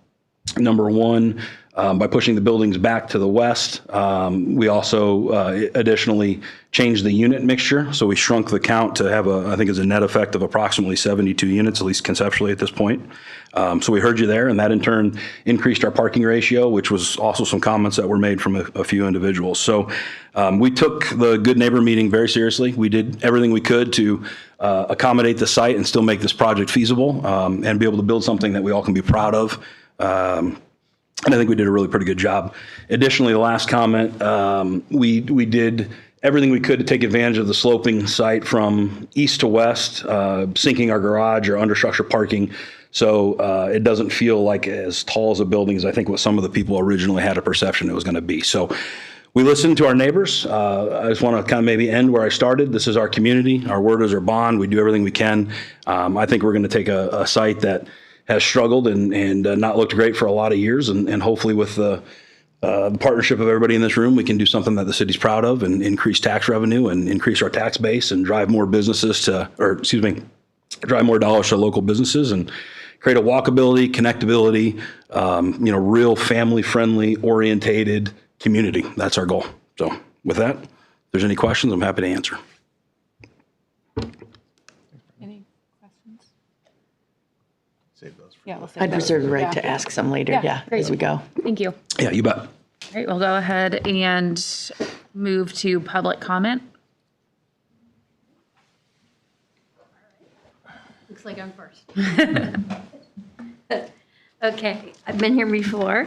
Number one, By pushing the buildings back to the west, we also additionally changed the unit mixture. So we shrunk the count to have I think it's a net effect of approximately 72 units, at least conceptually at this point. So we heard you there, and that in turn increased our parking ratio, which was also some comments that were made from a few individuals. So we took the Good Neighbor meeting very seriously. We did everything we could to accommodate the site and still make this project feasible and be able to build something that we all can be proud of. And I think we did a really pretty good job. Additionally, the last comment, we did everything we could to take advantage of the sloping site from east to west, sinking our garage or understructure parking, so it doesn't feel like as tall as a building as I think what some of the people originally had a perception it was going to be. So we listened to our neighbors. I just want to kind of maybe end where I started. This is our community. Our word is our bond. We do everything we can. I think we're going to take a site that has struggled and not looked great for a lot of years, and hopefully with the partnership of everybody in this room, we can do something that the city's proud of and increase tax revenue and increase our tax base and drive more businesses drive more dollars to local businesses and create a walkability, connectability, real family-friendly, orientated community. That's our goal. So with that, if there's any questions, I'm happy to answer. Any questions? Save those for Yeah, we'll say I'd that. reserve the right to ask some later, Yeah, great. as we go. Thank you. Yeah, you bet. All right, we'll go ahead and move to public comment. Looks like I'm first. Okay, I've been here before.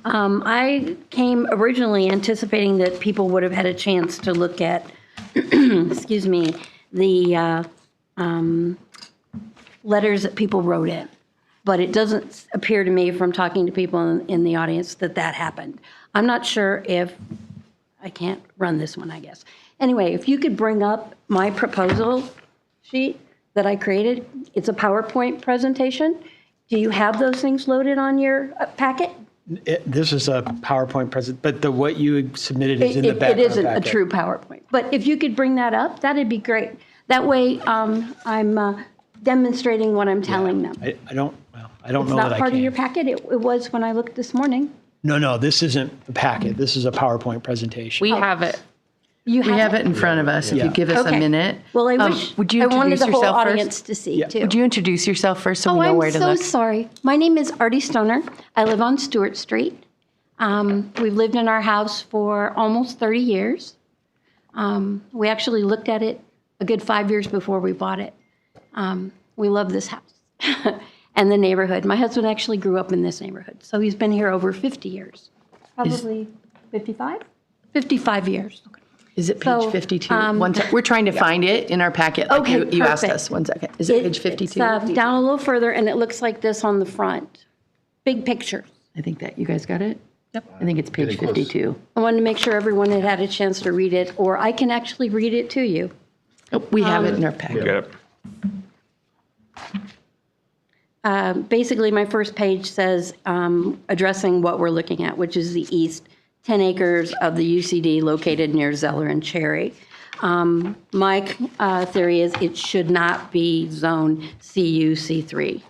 I came originally anticipating that people would have had a chance to look at, excuse me, the letters that people wrote in. But it doesn't appear to me from talking to people in the audience that happened. I'm not sure if, I can't run this one, I guess. Anyway, if you could bring up my proposal sheet that I created, it's a PowerPoint presentation. Do you have those things loaded on your packet? This is a PowerPoint present, but what you submitted is in the background It isn't a packet. true PowerPoint. But if you could bring that up, that'd be great. That way, I'm demonstrating what I'm telling them. I don't It's know that not I part of your can. packet. It was when I looked this morning. No, this isn't the packet. This is a PowerPoint presentation. We have it. You We have it in front of us. If you give us a Okay. minute. Well, I wish, Would you I wanted introduce the whole yourself audience first? to see too. Would you introduce yourself first so we know I'm where to so look? sorry. My name is Artie Stoner. I live on Stewart Street. We've lived in our house for almost 30 years. We actually looked at it a good 5 years before we bought it. We love this house and the neighborhood. My husband actually grew up in this neighborhood, so he's been here over 50 years. Probably 55? 55 years. Is it So, page 52? We're trying to find it in our packet. like Okay, you asked perfect. us. 1 second. Is it page 52? It's down a little further, and it looks like this on the front. Big picture. I think that you guys got it? Yep. I think it's page Getting close. 52. I wanted to make sure everyone had had a chance to read it, or I can actually read it to you. Oh, we have it in our packet. Basically, my first page says addressing what we're looking at, which is the east 10 acres of the UCD located near Zeller and Cherry. My theory is it should not be zone CU C3.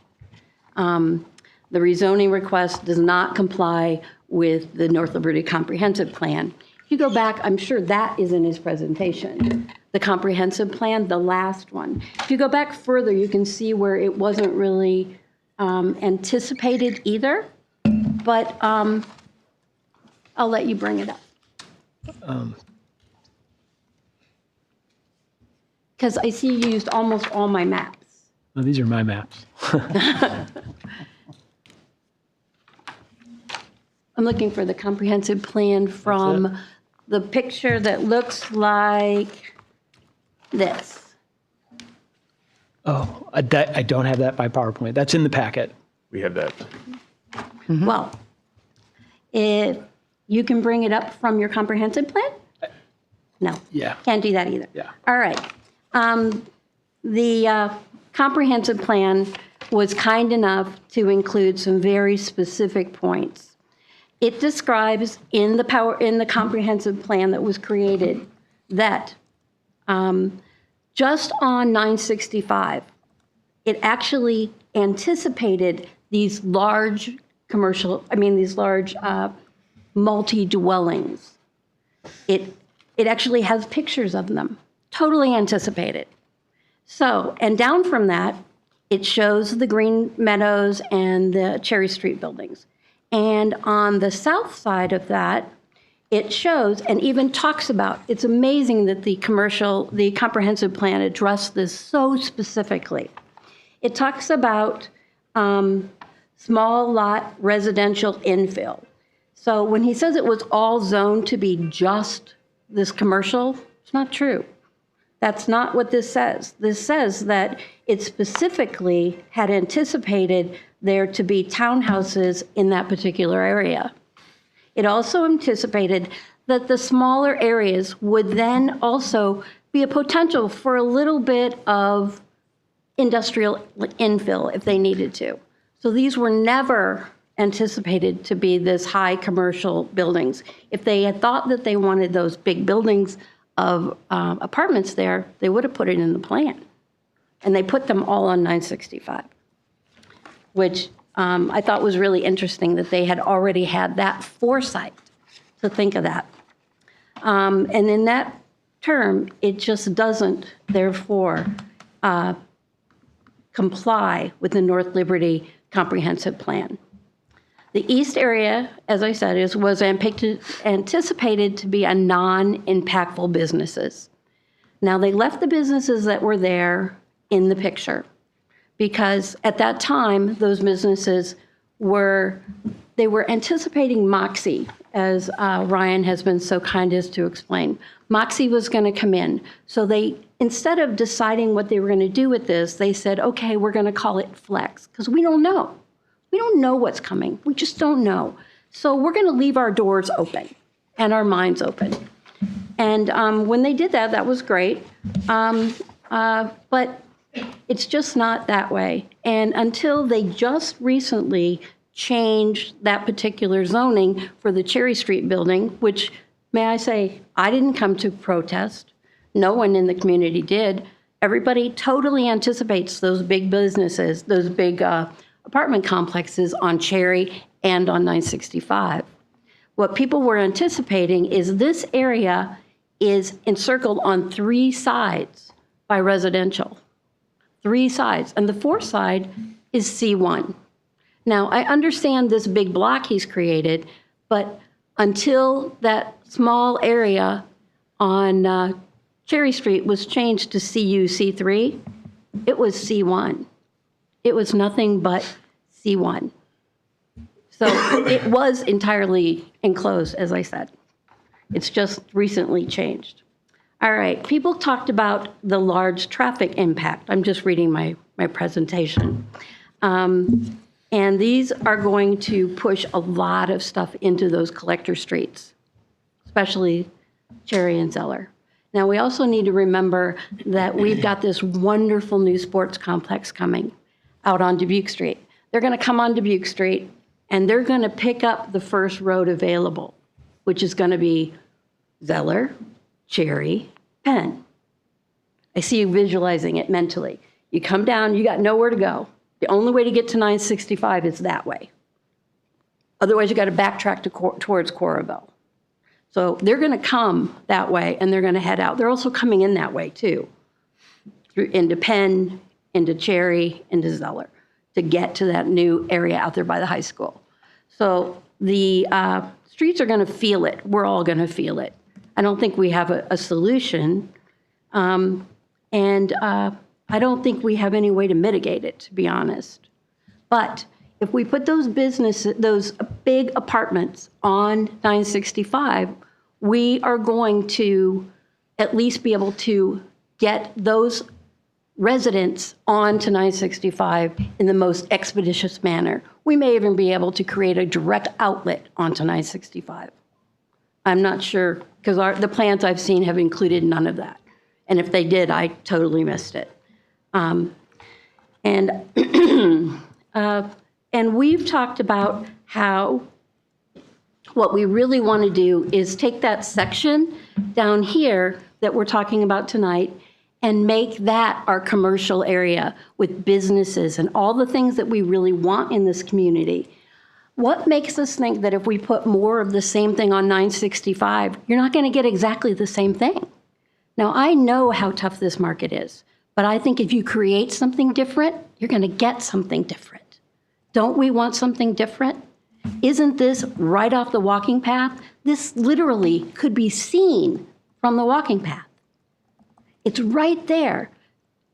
The rezoning request does not comply with the North Liberty Comprehensive Plan. If you go back, I'm sure that is in his presentation. The comprehensive plan, the last one. If you go back further, you can see where it wasn't really anticipated either, but I'll let you bring it up. Because I see you used almost all my maps. No, these are my maps. I'm looking for the comprehensive plan from the picture that looks like this. Oh, I don't have that by PowerPoint. That's in the packet. We have that. Well, if you can bring it up from your comprehensive plan? No. Yeah. Can't do that either. Yeah. All right. The comprehensive plan was kind enough to include some very specific points. It describes in the comprehensive plan that was created that just on 965, it actually anticipated these large these large multi-dwellings. It actually has pictures of them, totally anticipated. So, and down from that, it shows the Green Meadows and the Cherry Street buildings. And on the south side of that, it shows and even talks about, it's amazing that the comprehensive plan addressed this so specifically. It talks about small lot residential infill. So when he says it was all zoned to be just this commercial, it's not true. That's not what this says. This says that it specifically had anticipated there to be townhouses in that particular area. It also anticipated that the smaller areas would then also be a potential for a little bit of industrial infill if they needed to. So these were never anticipated to be this high commercial buildings. If they had thought that they wanted those big buildings of apartments there, they would have put it in the plan. And they put them all on 965, which I thought was really interesting that they had already had that foresight to think of that. And in that term, it just doesn't, therefore, comply with the North Liberty Comprehensive Plan. The east area, as I said, was anticipated to be a non-impactful businesses. Now, they left the businesses that were there in the picture because at that time, those businesses were anticipating Moxie, as Ryan has been so kind as to explain. Moxie was going to come in. So they, instead of deciding what they were going to do with this, they said, okay, we're going to call it Flex because we don't know. We don't know what's coming. We just don't know. So we're going to leave our doors open and our minds open. And when they did that, that was great. But it's just not that way. And until they just recently changed that particular zoning for the Cherry Street building, which, may I say, I didn't come to protest. No one in the community did. Everybody totally anticipates those big businesses, those big apartment complexes on Cherry and on 965. What people were anticipating is this area is encircled on 3 sides by residential. 3 sides. And the 4th side is C1. Now, I understand this big block he's created, but until that small area on Cherry Street was changed to CU C3, it was C1. It was nothing but C1. So it was entirely enclosed, as I said. It's just recently changed. All right, people talked about the large traffic impact. I'm just reading my presentation. And these are going to push a lot of stuff into those collector streets, especially Cherry and Zeller. Now, we also need to remember that we've got this wonderful new sports complex coming out on Dubuque Street. They're going to come on Dubuque Street, and they're going to pick up the first road available, which is going to be Zeller, Cherry, Penn. I see you visualizing it mentally. You come down, you got nowhere to go. The only way to get to 965 is that way. Otherwise, you got to backtrack towards Coralville. So they're going to come that way, and they're going to head out. They're also coming in that way, too, into Penn, into Cherry, into Zeller, to get to that new area out there by the high school. So the streets are going to feel it. We're all going to feel it. I don't think we have a solution, and I don't think we have any way to mitigate it, to be honest. But if we put those big apartments on 965, we are going to at least be able to get those residents onto 965 in the most expeditious manner. We may even be able to create a direct outlet onto 965. I'm not sure, because the plans I've seen have included none of that. And if they did, I totally missed it. And we've talked about how what we really want to do is take that section down here that we're talking about tonight and make that our commercial area with businesses and all the things that we really want in this community. What makes us think that if we put more of the same thing on 965, you're not going to get exactly the same thing? Now, I know how tough this market is, but I think if you create something different, you're going to get something different. Don't we want something different? Isn't this right off the walking path? This literally could be seen from the walking path. It's right there.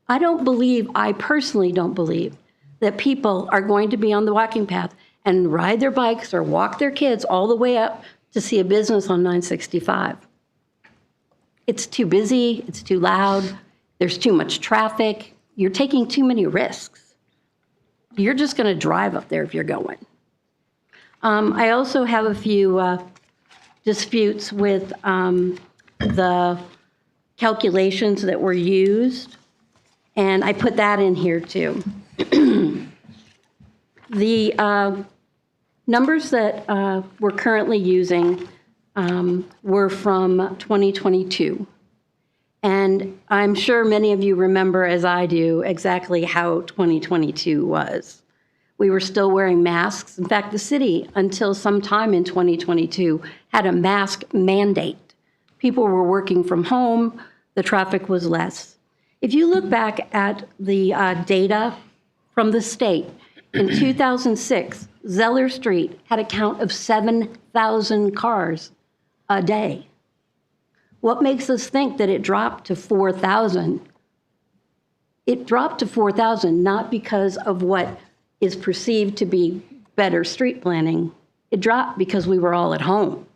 I personally don't believe that people are going to be on the walking path and ride their bikes or walk their kids all the way up to see a business on 965. It's too busy, it's too loud, there's too much traffic, you're taking too many risks. You're just going to drive up there if you're going. I also have a few disputes with the calculations that were used, and I put that in here too. The numbers that we're currently using were from 2022. And I'm sure many of you remember, as I do, exactly how 2022 was. We were still wearing masks. In fact, the city, until sometime in 2022, had a mask mandate. People were working from home. The traffic was less. If you look back at the data from the state, in 2006, Zeller Street had a count of 7,000 cars a day. What makes us think that it dropped to 4,000? It dropped to 4,000 not because of what is perceived to be better street planning. It dropped because we were all at home.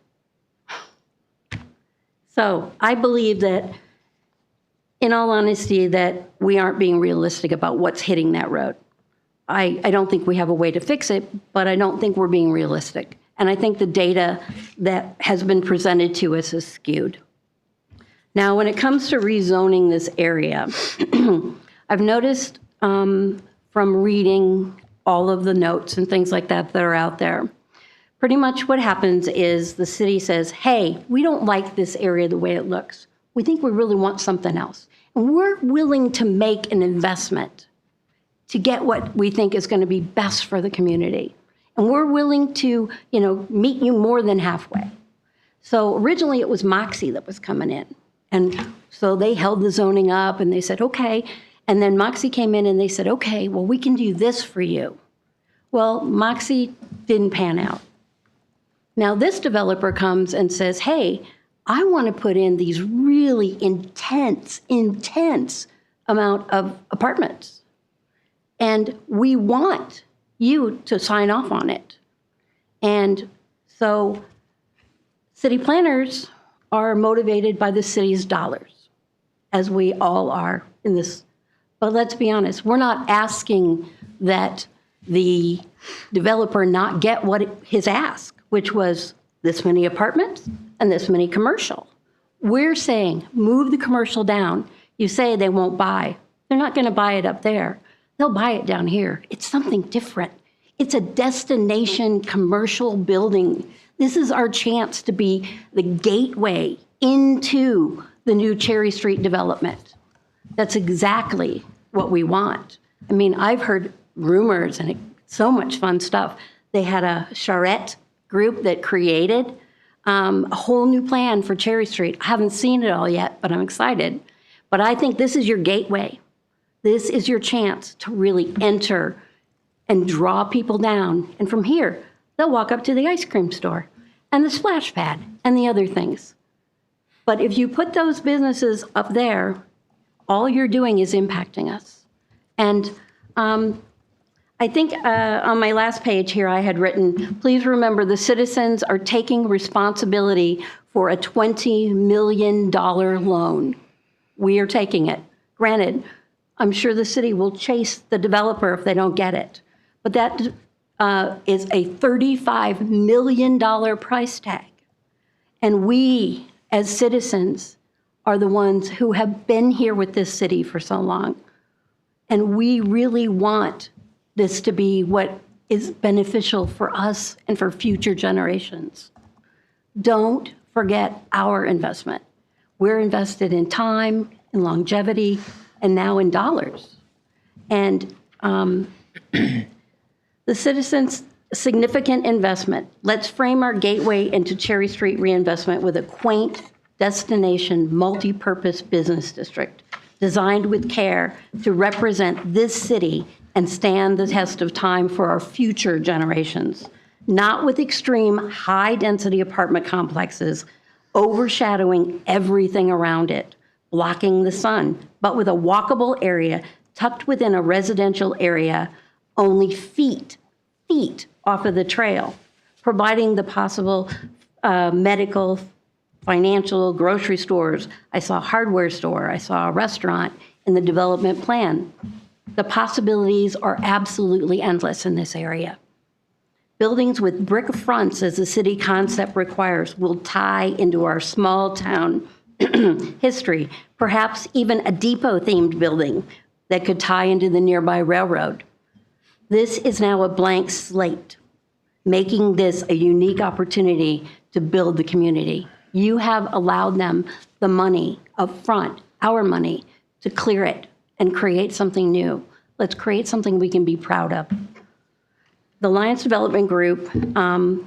So I believe that, in all honesty, that we aren't being realistic about what's hitting that road. I don't think we have a way to fix it, but I don't think we're being realistic. And I think the data that has been presented to us is skewed. Now, when it comes to rezoning this area, I've noticed from reading all of the notes and things like that that are out there, pretty much what happens is the city says, hey, we don't like this area the way it looks. We think we really want something else. And we're willing to make an investment to get what we think is going to be best for the community. And we're willing to, meet you more than halfway. So originally it was Moxie that was coming in. And so they held the zoning up and they said, okay. And then Moxie came in and they said, okay, well, we can do this for you. Well, Moxie didn't pan out. Now this developer comes and says, hey, I want to put in these really intense amount of apartments. And we want you to sign off on it. And so city planners are motivated by the city's dollars, as we all are in this. But let's be honest, we're not asking that the developer not get what his ask, which was this many apartments and this many commercial. We're saying, move the commercial down. You say they won't buy. They're not going to buy it up there. They'll buy it down here. It's something different. It's a destination commercial building. This is our chance to be the gateway into the new Cherry Street development. That's exactly what we want. I mean, I've heard rumors and so much fun stuff. They had a charrette group that created a whole new plan for Cherry Street. I haven't seen it all yet, but I'm excited. But I think this is your gateway. This is your chance to really enter and draw people down. And from here, they'll walk up to the ice cream store and the splash pad and the other things. But if you put those businesses up there, all you're doing is impacting us. And I think on my last page here, I had written, please remember the citizens are taking responsibility for a $20 million loan. We are taking it. Granted, I'm sure the city will chase the developer if they don't get it. But that is a $35 million price tag. And we, as citizens, are the ones who have been here with this city for so long. And we really want this to be what is beneficial for us and for future generations. Don't forget our investment. We're invested in time, in longevity, and now in dollars. And the citizens significant investment. Let's frame our gateway into Cherry Street reinvestment with a quaint destination multi-purpose business district designed with care to represent this city and stand the test of time for our future generations, not with extreme high-density apartment complexes overshadowing everything around it, blocking the sun, but with a walkable area tucked within a residential area only feet off of the trail, providing the possible medical, financial, grocery stores. I saw a hardware store. I saw a restaurant in the development plan. The possibilities are absolutely endless in this area. Buildings with brick fronts, as the city concept requires, will tie into our small town history, perhaps even a depot-themed building that could tie into the nearby railroad. This is now a blank slate, making this a unique opportunity to build the community. You have allowed them the money up front, our money, to clear it and create something new. Let's create something we can be proud of. The Alliance Development Group,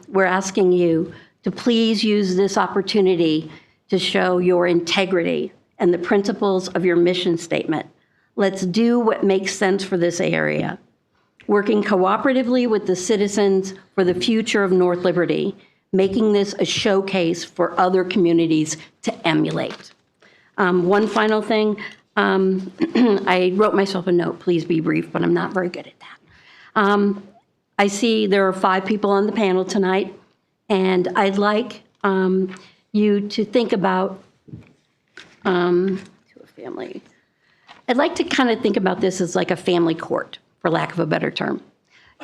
we're asking you to please use this opportunity to show your integrity and the principles of your mission statement. Let's do what makes sense for this area, working cooperatively with the citizens for the future of North Liberty, making this a showcase for other communities to emulate. One final thing, I wrote myself a note, please be brief, but I'm not very good at that. I see there are 5 people on the panel tonight, and I'd like you to think about to a family. I'd like to kind of think about this as like a family court, for lack of a better term.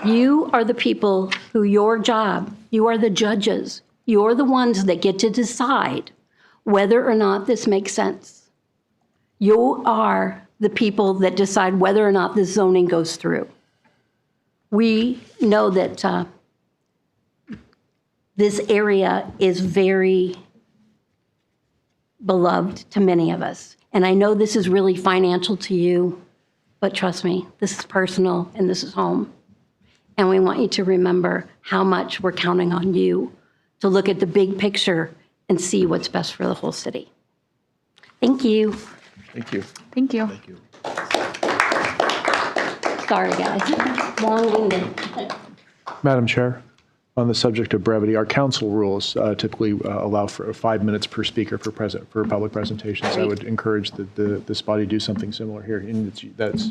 You are the people who your job, you are the judges. You're the ones that get to decide whether or not this makes sense. You are the people that decide whether or not this zoning goes through. We know that this area is very beloved to many of us. And I know this is really financial to you, but trust me, this is personal and this is home. And we want you to remember how much we're counting on you to look at the big picture and see what's best for the whole city. Thank you. Thank you. Thank you. Thank you. Sorry, guys. Long-winded. Madam Chair, on the subject of brevity, our council rules typically allow for 5 minutes per speaker for public presentations. I would encourage this body do something similar here. And that's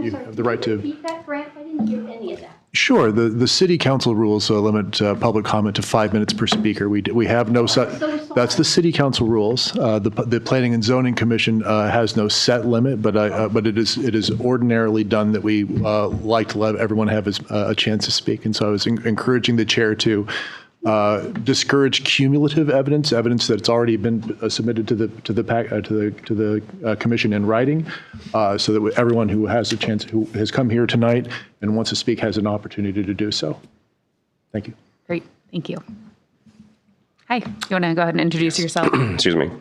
you have the right to. Repeat that, Brent. I didn't hear any of that. Sure. The city council rules limit public comment to 5 minutes per speaker. We have no set. That's the city council rules. The Planning and Zoning Commission has no set limit, but it is ordinarily done that we like to let everyone have a chance to speak. And so I was encouraging the chair to discourage cumulative evidence that's already been submitted to the commission in writing, so that everyone who has a chance, who has come here tonight and wants to speak, has an opportunity to do so. Thank you. Great. Thank you. Hi. You want to go ahead and introduce yourself? Excuse me.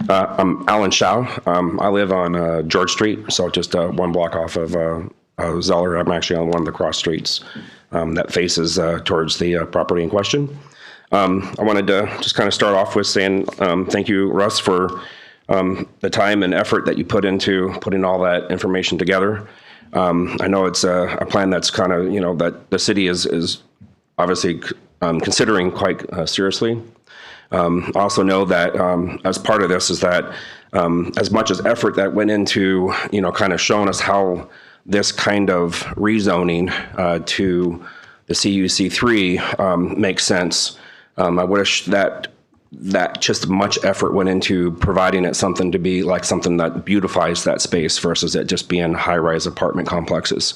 I'm Alan Shao. I live on George Street, so just 1 block off of Zeller. I'm actually on one of the cross streets that faces towards the property in question. I wanted to just kind of start off with saying thank you, Russ, for the time and effort that you put into putting all that information together. I know it's a plan that's kind of, that the city is obviously considering quite seriously. I also know that as part of this is that as much as effort that went into, kind of showing us how this kind of rezoning to the CUC3 makes sense. I wish that just much effort went into providing it something to be like something that beautifies that space versus it just being high-rise apartment complexes.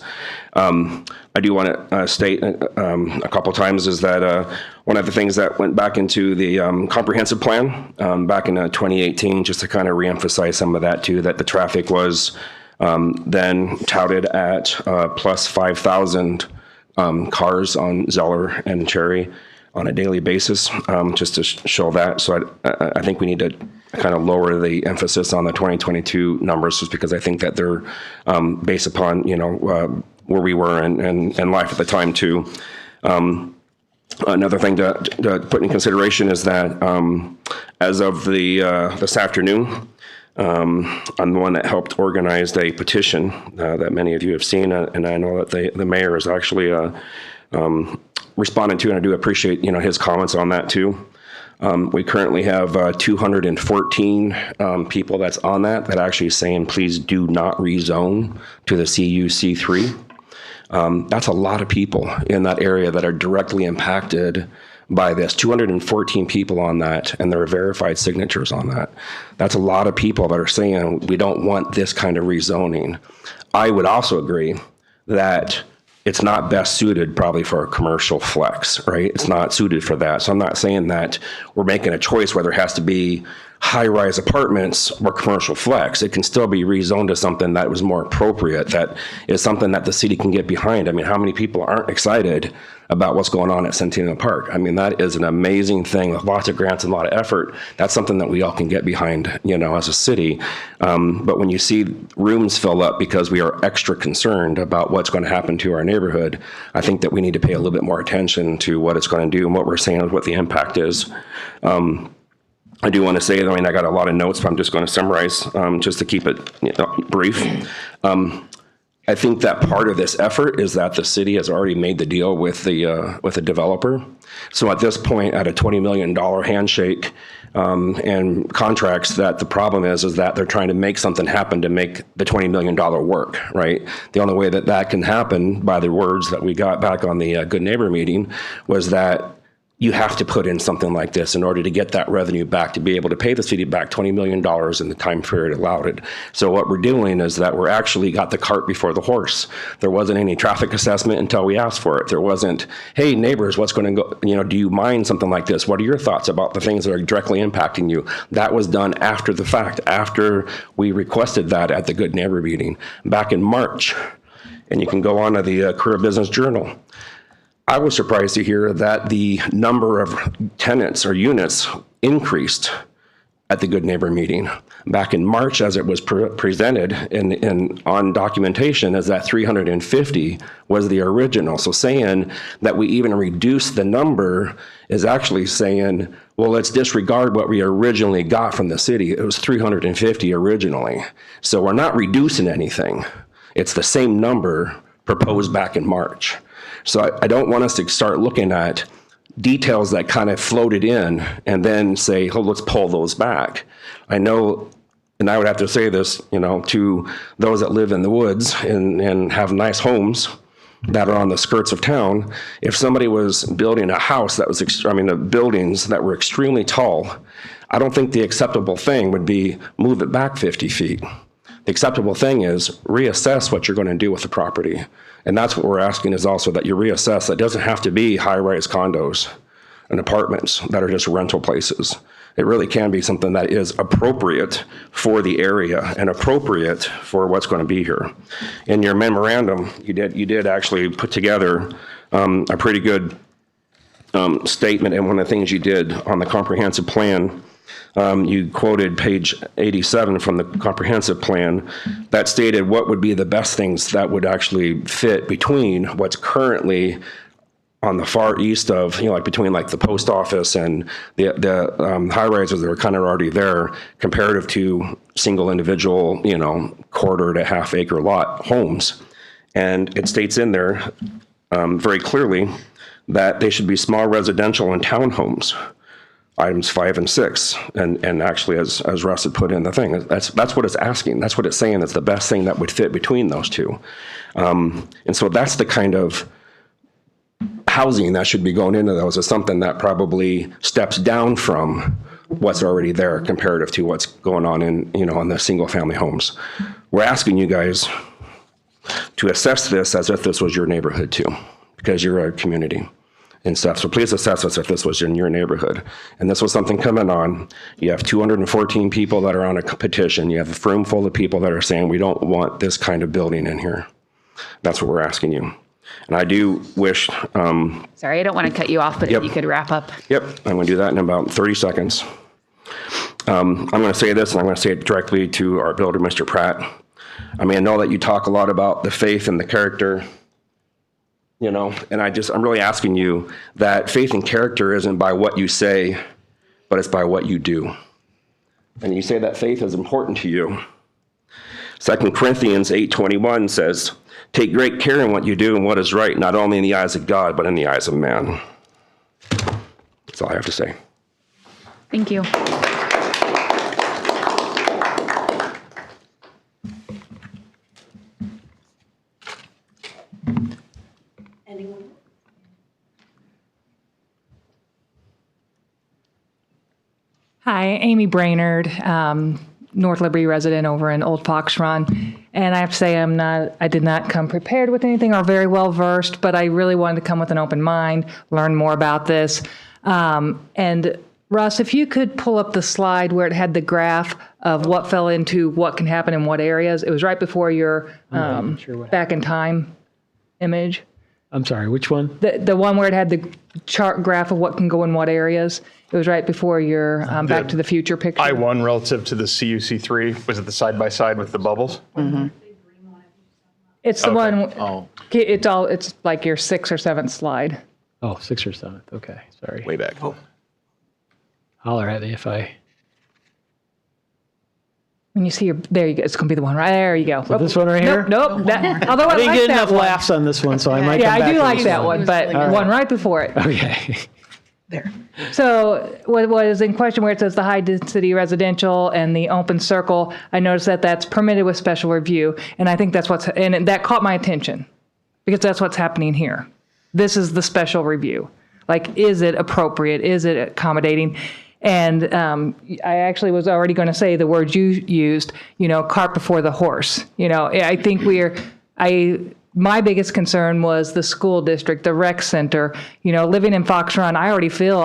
I do want to state a couple times is that one of the things that went back into the comprehensive plan back in 2018, just to kind of reemphasize some of that too, that the traffic was then touted at plus 5,000 cars on Zeller and Cherry on a daily basis, just to show that. So I think we need to kind of lower the emphasis on the 2022 numbers, just because I think that they're based upon, where we were in life at the time too. Another thing to put in consideration is that as of this afternoon, I'm the one that helped organize a petition that many of you have seen, and I know that the mayor is actually responding to, and I do appreciate his comments on that too. We currently have 214 people that's on that actually saying, please do not rezone to the CU-C3. That's a lot of people in that area that are directly impacted by this. 214 people on that, and there are verified signatures on that. That's a lot of people that are saying we don't want this kind of rezoning. I would also agree that it's not best suited probably for a commercial flex, right? It's not suited for that. So I'm not saying that we're making a choice whether it has to be high-rise apartments or commercial flex. It can still be rezoned to something that was more appropriate, that is something that the city can get behind. I mean, how many people aren't excited about what's going on at Centennial Park? I mean, that is an amazing thing with lots of grants and a lot of effort. That's something that we all can get behind, as a city. But when you see rooms fill up because we are extra concerned about what's going to happen to our neighborhood, I think that we need to pay a little bit more attention to what it's going to do and what we're saying is what the impact is. I do want to say, I got a lot of notes, but I'm just going to summarize just to keep it brief. I think that part of this effort is that the city has already made the deal with the developer. So at this point, at a $20 million handshake and contracts, that the problem is that they're trying to make something happen to make the $20 million work, right? The only way that can happen, by the words that we got back on the Good Neighbor meeting, was that you have to put in something like this in order to get that revenue back, to be able to pay the city back $20 million in the time period allowed it. So what we're doing is that we're actually got the cart before the horse. There wasn't any traffic assessment until we asked for it. There wasn't, hey, neighbors, what's going to go, do you mind something like this? What are your thoughts about the things that are directly impacting you? That was done after the fact, after we requested that at the Good Neighbor meeting back in March. And you can go on to the Career Business Journal. I was surprised to hear that the number of tenants or units increased at the Good Neighbor meeting. Back in March, as it was presented on documentation, as that 350 was the original. So saying that we even reduced the number is actually saying, well, let's disregard what we originally got from the city. It was 350 originally. So we're not reducing anything. It's the same number proposed back in March. So I don't want us to start looking at details that kind of floated in and then say, oh, let's pull those back. I know, and I would have to say this, to those that live in the woods and have nice homes that are on the skirts of town, if somebody was building a house that was, buildings that were extremely tall, I don't think the acceptable thing would be move it back 50 feet. The acceptable thing is reassess what you're going to do with the property. And that's what we're asking, is also that you reassess. That doesn't have to be high-rise condos and apartments that are just rental places. It really can be something that is appropriate for the area and appropriate for what's going to be here. In your memorandum, you did actually put together a pretty good statement, and one of the things you did on the comprehensive plan, you quoted page 87 from the comprehensive plan that stated what would be the best things that would actually fit between what's currently on the far east of, between the post office and the high rises that are kind of already there, comparative to single individual, quarter to half acre lot homes. And it states in there very clearly that they should be small residential and townhomes. Items 5 and 6, and actually, as Russ had put in the thing, that's what it's asking. That's what it's saying is the best thing that would fit between those two. And so that's the kind of housing that should be going into those, is something that probably steps down from what's already there comparative to what's going on on the single family homes. We're asking you guys to assess this as if this was your neighborhood too, because you're a community and stuff. So please assess us if this was in your neighborhood. And this was something coming on. You have 214 people that are on a petition. You have a room full of people that are saying, we don't want this kind of building in here. That's what we're asking you. And I do wish... Sorry, I don't want to cut you off, but if you could wrap up. Yep, I'm going to do that in about 30 seconds. I'm going to say this, and I'm going to say it directly to our builder, Mr. Pratt. I know that you talk a lot about the faith and the character And I'm really asking you that faith and character isn't by what you say, but it's by what you do. And you say that faith is important to you. 2 Corinthians 8:21 says, take great care in what you do and what is right, not only in the eyes of God, but in the eyes of man. That's all I have to say. Thank you. Hi, Amy Brainerd, North Liberty resident over in Old Fox Run. And I have to say I did not come prepared with anything or very well versed, but I really wanted to come with an open mind, learn more about this. And Russ, if you could pull up the slide where it had the graph of what fell into what can happen in what areas. It was right before your back in time image. I'm sorry, which one? The one where it had the chart graph of what can go in what areas. It was right before your Back to the Future picture. I-1 relative to the CUC3, was it the side-by-side with the bubbles? Mm-hmm. It's the one, it's like your 6th or 7th slide. Oh, 6th or 7th. Okay, sorry. Way back. Oh. Holler at me if I... When you see there you go. It's going to be the one right there. You go. So this one right here? Nope. Although I didn't like get that enough one. laughs on this one, so I might Yeah, come back I do to like this that one, but one right before it. Okay. There. So what was in question where it says the high density residential and the open circle, I noticed that that's permitted with special review. And I think that's and that caught my attention because that's what's happening here. This is the special review. Like, is it appropriate? Is it accommodating? And I actually was already going to say the word you used, cart before the horse. I think my biggest concern was the school district, the rec center. Living in Fox Run, I already feel,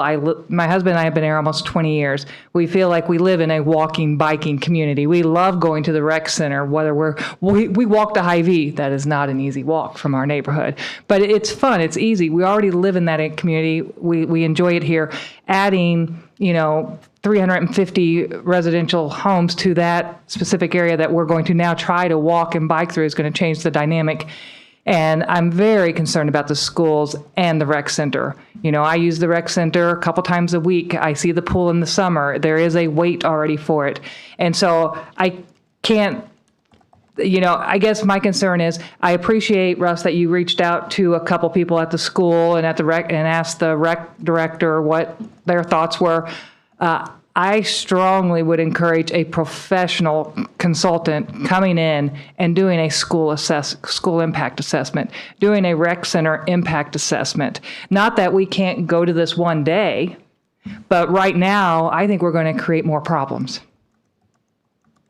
my husband and I have been here almost 20 years. We feel like we live in a walking, biking community. We love going to the rec center, whether we walk to Hy-Vee. That is not an easy walk from our neighborhood. But it's fun, it's easy. We already live in that community. We enjoy it here. Adding, 350 residential homes to that specific area that we're going to now try to walk and bike through is going to change the dynamic. And I'm very concerned about the schools and the rec center. I use the rec center a couple times a week. I see the pool in the summer. There is a wait already for it. And so I can't, I guess my concern is I appreciate, Russ, that you reached out to a couple people at the school and at the rec and asked the rec director what their thoughts were. I strongly would encourage a professional consultant coming in and doing a school impact assessment, doing a rec center impact assessment. Not that we can't go to this one day, but right now I think we're going to create more problems.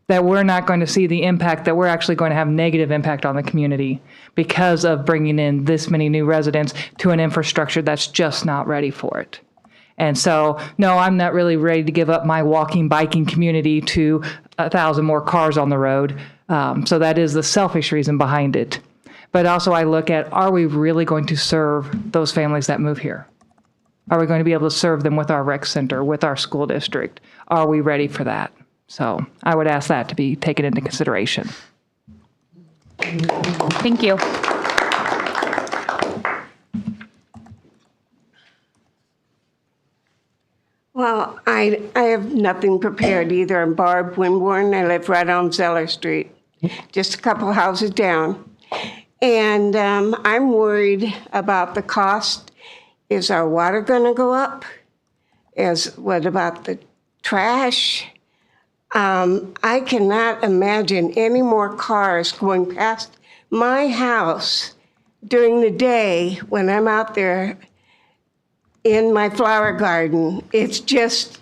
That we're not going to see the impact, that we're actually going to have negative impact on the community because of bringing in this many new residents to an infrastructure that's just not ready for it. And so, no, I'm not really ready to give up my walking, biking community to 1,000 more cars on the road. So that is the selfish reason behind it. But also I look at, are we really going to serve those families that move here? Are we going to be able to serve them with our rec center, with our school district? Are we ready for that? So I would ask that to be taken into consideration. Thank you. Well, I have nothing prepared either. I'm Barb Winborn. I live right on Zeller Street, just a couple houses down. And I'm worried about the cost. Is our water going to go up? What about the trash? I cannot imagine any more cars going past my house during the day when I'm out there in my flower garden. It's just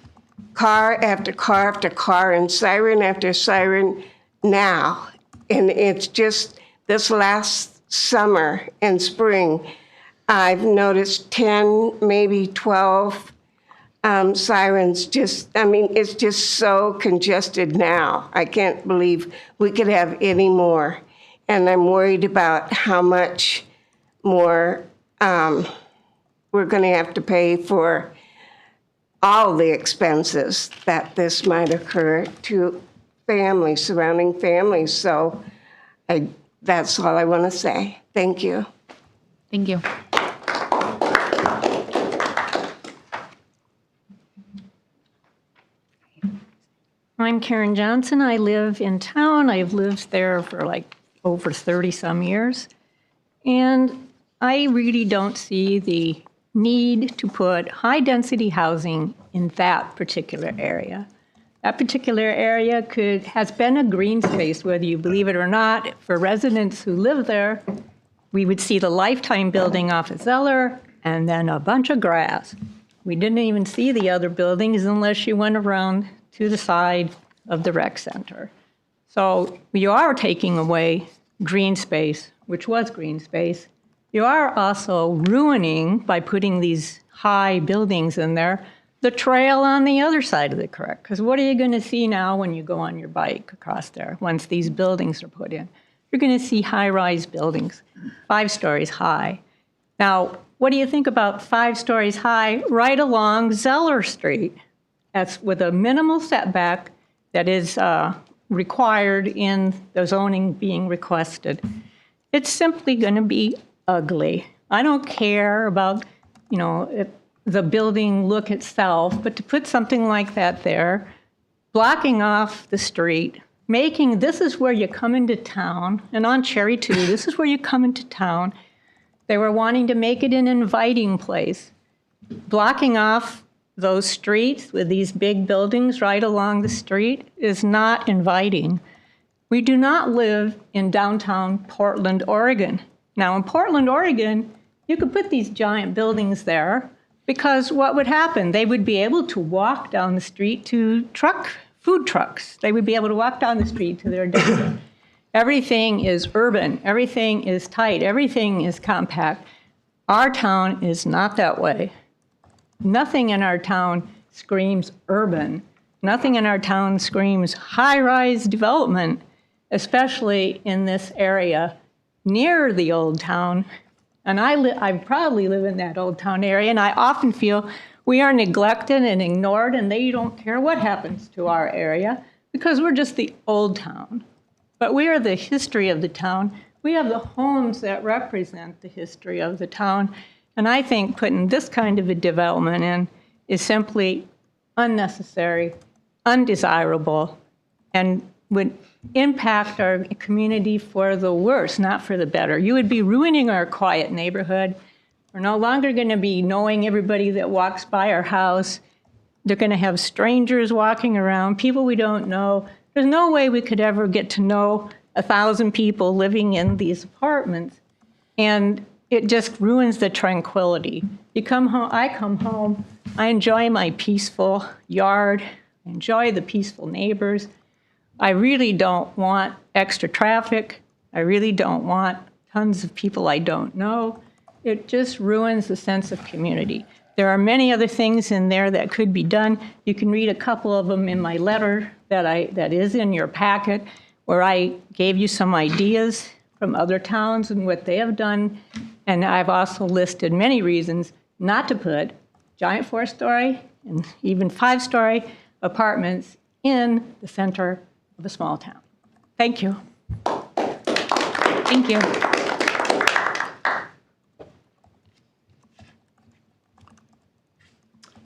car after car after car and siren after siren now. And it's just this last summer and spring, I've noticed 10, maybe 12 sirens. It's just so congested now. I can't believe we could have any more. And I'm worried about how much more we're going to have to pay for all the expenses that this might occur to families, surrounding families. So that's all I want to say. Thank you. Thank you. I'm Karen Johnson. I live in town. I've lived there for like over 30 some years. And I really don't see the need to put high density housing in that particular area. That particular area has been a green space, whether you believe it or not, for residents who live there. We would see the Lifetime building off of Zeller and then a bunch of grass. We didn't even see the other buildings unless you went around to the side of the rec center. So you are taking away green space, which was green space. You are also ruining, by putting these high buildings in there, the trail on the other side of the creek. Because what are you going to see now when you go on your bike across there once these buildings are put in? You're going to see high-rise buildings, 5 stories high. Now, what do you think about 5 stories high right along Zeller Street? That's with a minimal setback that is required in the zoning being requested. It's simply going to be ugly. I don't care about, the building look itself, but to put something like that there, blocking off the street, this is where you come into town, and on Cherry too, this is where you come into town. They were wanting to make it an inviting place. Blocking off those streets with these big buildings right along the street is not inviting. We do not live in downtown Portland, Oregon. Now, in Portland, Oregon, you could put these giant buildings there because what would happen? They would be able to walk down the street to food trucks. They would be able to walk down the street to their diner. Everything is urban. Everything is tight. Everything is compact. Our town is not that way. Nothing in our town screams urban. Nothing in our town screams high-rise development, especially in this area near the old town. And I probably live in that old town area, and I often feel we are neglected and ignored, and they don't care what happens to our area because we're just the old town. But we are the history of the town. We have the homes that represent the history of the town. And I think putting this kind of a development in is simply unnecessary, undesirable, and would impact our community for the worse, not for the better. You would be ruining our quiet neighborhood. We're no longer going to be knowing everybody that walks by our house. They're going to have strangers walking around, people we don't know. There's no way we could ever get to know 1,000 people living in these apartments. And it just ruins the tranquility. You come home, I come home, I enjoy my peaceful yard, I enjoy the peaceful neighbors. I really don't want extra traffic. I really don't want tons of people I don't know. It just ruins the sense of community. There are many other things in there that could be done. You can read a couple of them in my letter that is in your packet, where I gave you some ideas from other towns and what they have done. And I've also listed many reasons not to put giant 4-story and even 5-story apartments in the center of a small town. Thank you. Thank you.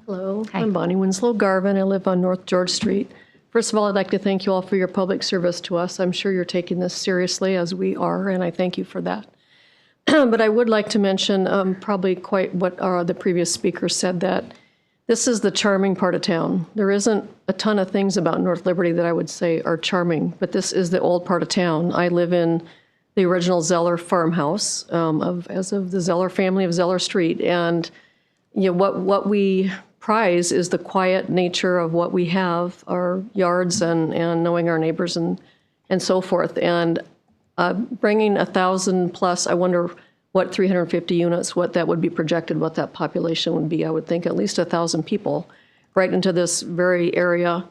Hello, I'm Bonnie Winslow Garvin. I live on North George Street. First of all, I'd like to thank you all for your public service to us. I'm sure you're taking this seriously, as we are, and I thank you for that. But I would like to mention probably quite what the previous speaker said, that this is the charming part of town. There isn't a ton of things about North Liberty that I would say are charming, but this is the old part of town. I live in the original Zeller farmhouse as of the Zeller family of Zeller Street. And what we prize is the quiet nature of what we have, our yards and knowing our neighbors and so forth. And bringing 1,000 plus, I wonder what 350 units, what that would be projected, what that population would be. I would think at least 1,000 people right into this very area.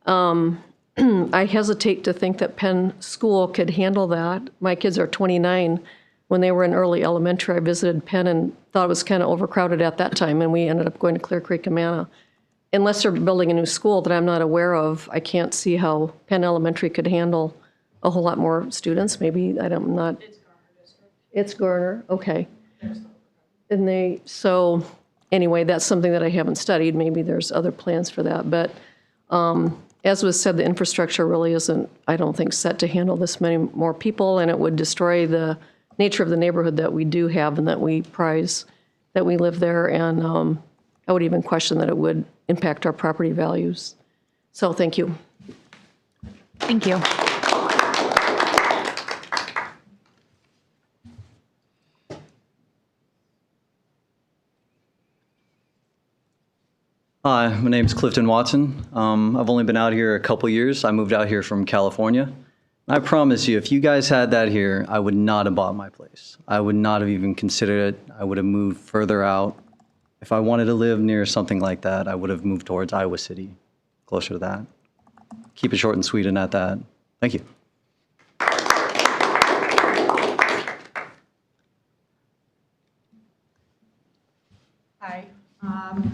I hesitate to think that Penn School could handle that. My kids are 29. When they were in early elementary, I visited Penn and thought it was kind of overcrowded at that time, and we ended up going to Clear Creek and Manna. Unless they're building a new school that I'm not aware of, I can't see how Penn Elementary could handle a whole lot more students. Maybe I'm not. It's Garner, okay. And so anyway, that's something that I haven't studied. Maybe there's other plans for that. But as was said, the infrastructure really isn't, I don't think, set to handle this many more people, and it would destroy the nature of the neighborhood that we do have and that we prize, that we live there. And I would even question that it would impact our property values. So thank you. Thank you. Hi, my name's Clifton Watson. I've only been out here a couple years. I moved out here from California. I promise you, if you guys had that here, I would not have bought my place. I would not have even considered it. I would have moved further out. If I wanted to live near something like that, I would have moved towards Iowa City, closer to that. Keep it short and sweet and at that. Thank you. Hi,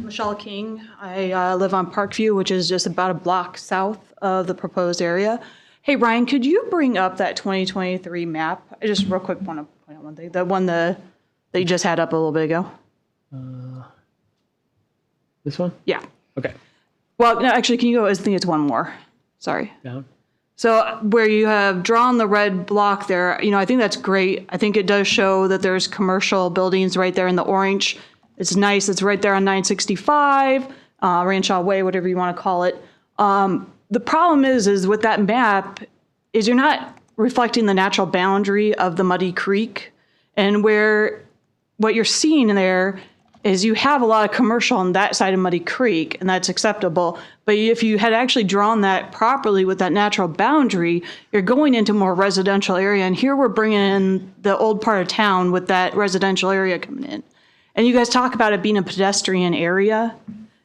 Michelle King. I live on Parkview, which is just about a block south of the proposed area. Hey, Ryan, could you bring up that 2023 map? I just real quick want to point out one thing. The one that you just had up a little bit ago. This one? Yeah. Okay. Well, no, actually, can you go? I think it's one more. Sorry. Down. So where you have drawn the red block there, I think that's great. I think it does show that there's commercial buildings right there in the orange. It's nice. It's right there on 965, Ranshaw Way, whatever you want to call it. The problem is with that map is you're not reflecting the natural boundary of the Muddy Creek, and what you're seeing there is you have a lot of commercial on that side of Muddy Creek, and that's acceptable. But if you had actually drawn that properly with that natural boundary, you're going into more residential area. And here we're bringing in the old part of town with that residential area coming in. And you guys talk about it being a pedestrian area,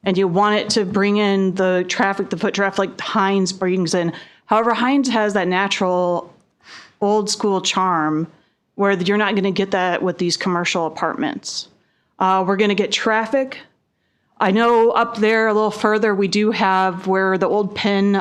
and you want it to bring in the traffic, the foot traffic, like Hines brings in. However, Hines has that natural old school charm where you're not going to get that with these commercial apartments. We're going to get traffic. I know up there a little further, we do have where the old Penn,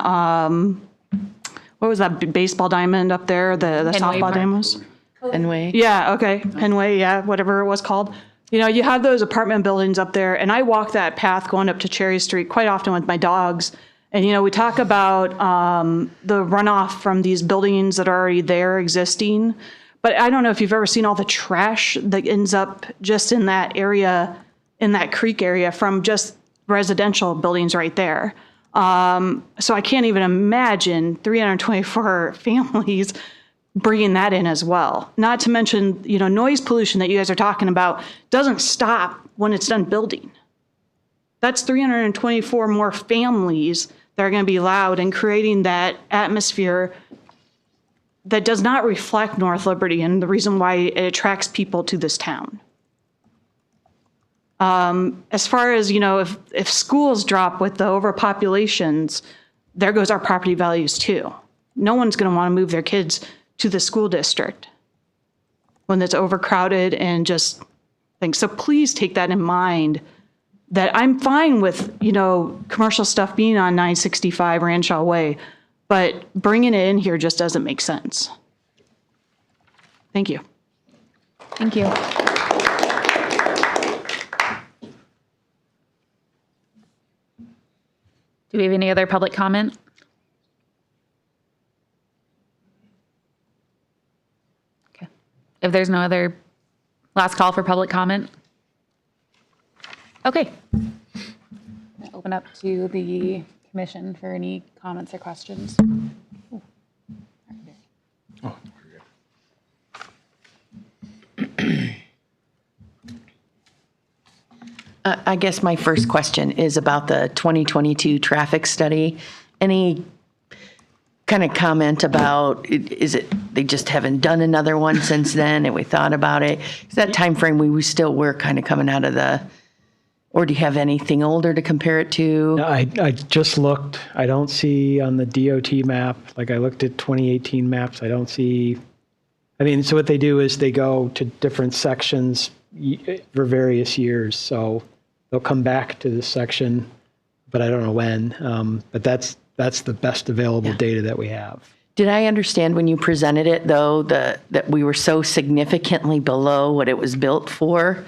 what was that baseball diamond up there? The softball diamond was? Penway. Yeah, okay. Penway, yeah, whatever it was called. You have those apartment buildings up there, and I walk that path going up to Cherry Street quite often with my dogs. And, we talk about the runoff from these buildings that are already there existing. But I don't know if you've ever seen all the trash that ends up just in that area, in that creek area from just residential buildings right there. So I can't even imagine 324 families bringing that in as well. Not to mention, noise pollution that you guys are talking about doesn't stop when it's done building. That's 324 more families that are going to be loud and creating that atmosphere that does not reflect North Liberty and the reason why it attracts people to this town. As far as, if schools drop with the overpopulations, there goes our property values too. No one's going to want to move their kids to the school district when it's overcrowded and just things. So please take that in mind, that I'm fine with, commercial stuff being on 965 Ranshaw Way, but bringing it in here just doesn't make sense. Thank you. Thank you. Do we have any other public comment? Okay. If there's no other, last call for public comment. Okay. I'll open up to the commission for any comments or questions. I guess my first question is about the 2022 traffic study. Any kind of comment about, is it they just haven't done another one since then and we thought about it? Is that time frame we still were kind of coming out of the, or do you have anything older to compare it to? I just looked. I don't see on the DOT map, like I looked at 2018 maps, I don't see. So what they do is they go to different sections for various years. So they'll come back to this section, but I don't know when. But that's the best available data that we have. Did I understand when you presented it, though, that we were so significantly below what it was built for,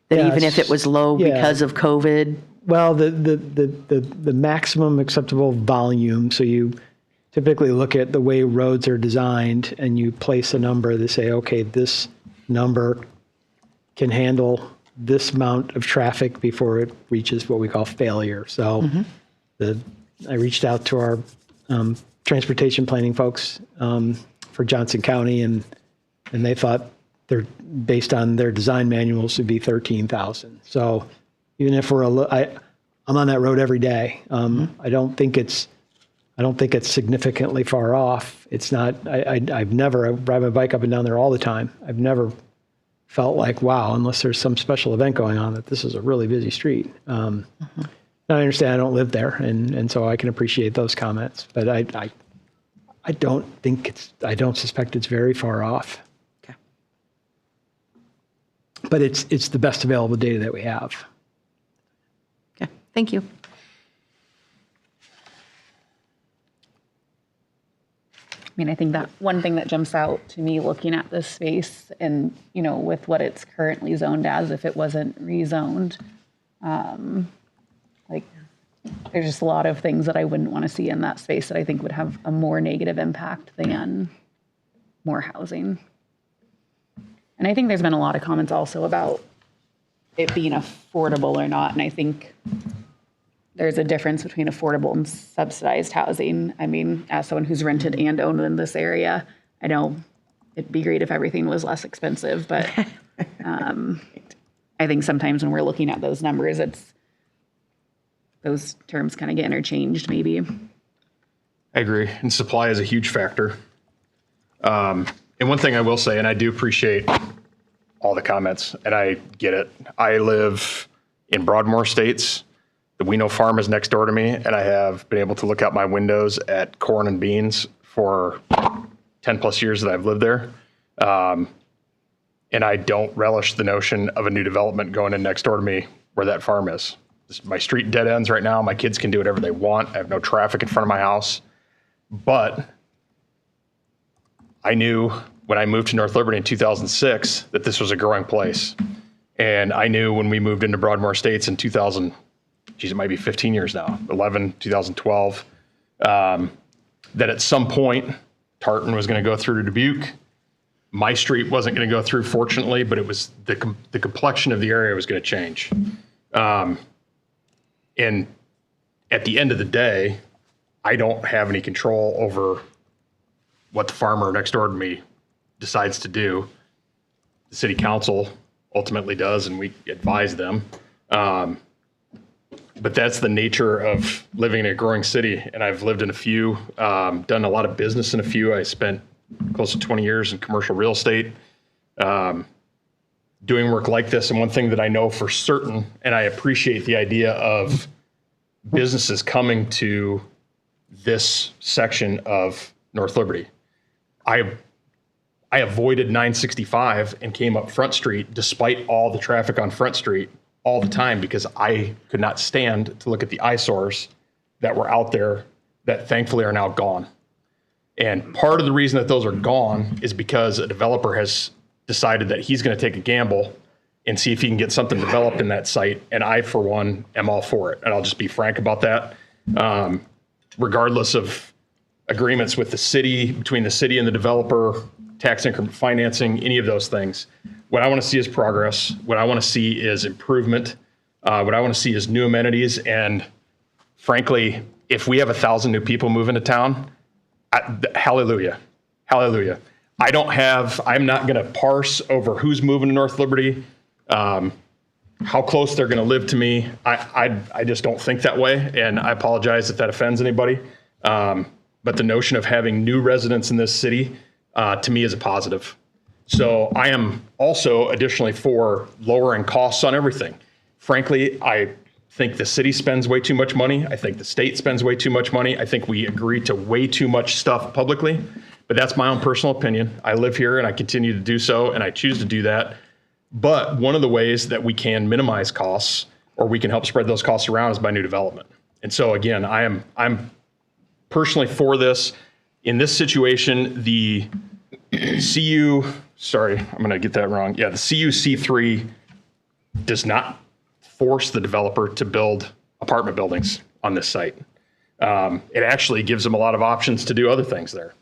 that even if it was low because of COVID, Well, the maximum acceptable volume, so you typically look at the way roads are designed and you place a number to say, okay, this number can handle this amount of traffic before it reaches what we call failure. So I reached out to our transportation planning folks for Johnson County, and they thought they're based on their design manuals to be 13,000. So even if I'm on that road every day. I don't think it's significantly far off. It's not. I ride my bike up and down there all the time. I've never felt like, wow, unless there's some special event going on, that this is a really busy street. Now I understand I don't live there, and so I can appreciate those comments. But I don't suspect it's very far off. Okay. But it's the best available data that we have. Okay, thank you. I mean, I think that one thing that jumps out to me looking at this space and, with what it's currently zoned as, if it wasn't rezoned, there's just a lot of things that I wouldn't want to see in that space that I think would have a more negative impact than more housing. And I think there's been a lot of comments also about it being affordable or not. And I think there's a difference between affordable and subsidized housing. I mean, as someone who's rented and owned in this area, I know it'd be great if everything was less expensive, but I think sometimes when we're looking at those numbers, those terms kind of get interchanged maybe. I agree. And supply is a huge factor. And one thing I will say, and I do appreciate all the comments, and I get it. I live in Broadmoor Estates. The Weno Farm is next door to me, and I have been able to look out my windows at corn and beans for 10 plus years that I've lived there. And I don't relish the notion of a new development going in next door to me where that farm is. My street dead ends right now. My kids can do whatever they want. I have no traffic in front of my house. But I knew when I moved to North Liberty in 2006 that this was a growing place. And I knew when we moved into Broadmoor Estates in it might be 15 years now, 2012, that at some point, Tartan was going to go through to Dubuque. My street wasn't going to go through, fortunately, but it was the complexion of the area was going to change. And at the end of the day, I don't have any control over what the farmer next door to me decides to do. The city council ultimately does, and we advise them. But that's the nature of living in a growing city. And I've lived in a few, done a lot of business in a few. I spent close to 20 years in commercial real estate, doing work like this. And one thing that I know for certain, and I appreciate the idea of businesses coming to this section of North Liberty. I avoided 965 and came up Front Street despite all the traffic on Front Street all the time because I could not stand to look at the eyesores that were out there that thankfully are now gone. And part of the reason that those are gone is because a developer has decided that he's going to take a gamble and see if he can get something developed in that site. And I, for one, am all for it. And I'll just be frank about that. Regardless of agreements with the city, between the city and the developer, tax increment financing, any of those things. What I want to see is progress. What I want to see is improvement. What I want to see is new amenities. And frankly, if we have 1,000 new people move into town, hallelujah, hallelujah. I'm not going to parse over who's moving to North Liberty, how close they're going to live to me. I just don't think that way. And I apologize if that offends anybody. But the notion of having new residents in this city, to me, is a positive. So I am also additionally for lowering costs on everything. Frankly, I think the city spends way too much money. I think the state spends way too much money. I think we agree to way too much stuff publicly, but that's my own personal opinion. I live here and I continue to do so, and I choose to do that. But one of the ways that we can minimize costs or we can help spread those costs around is by new development. And so again, I'm personally for this. In this situation, the sorry, I'm going to get that wrong. Yeah, the CUC3 does not force the developer to build apartment buildings on this site. It actually gives them a lot of options to do other things there.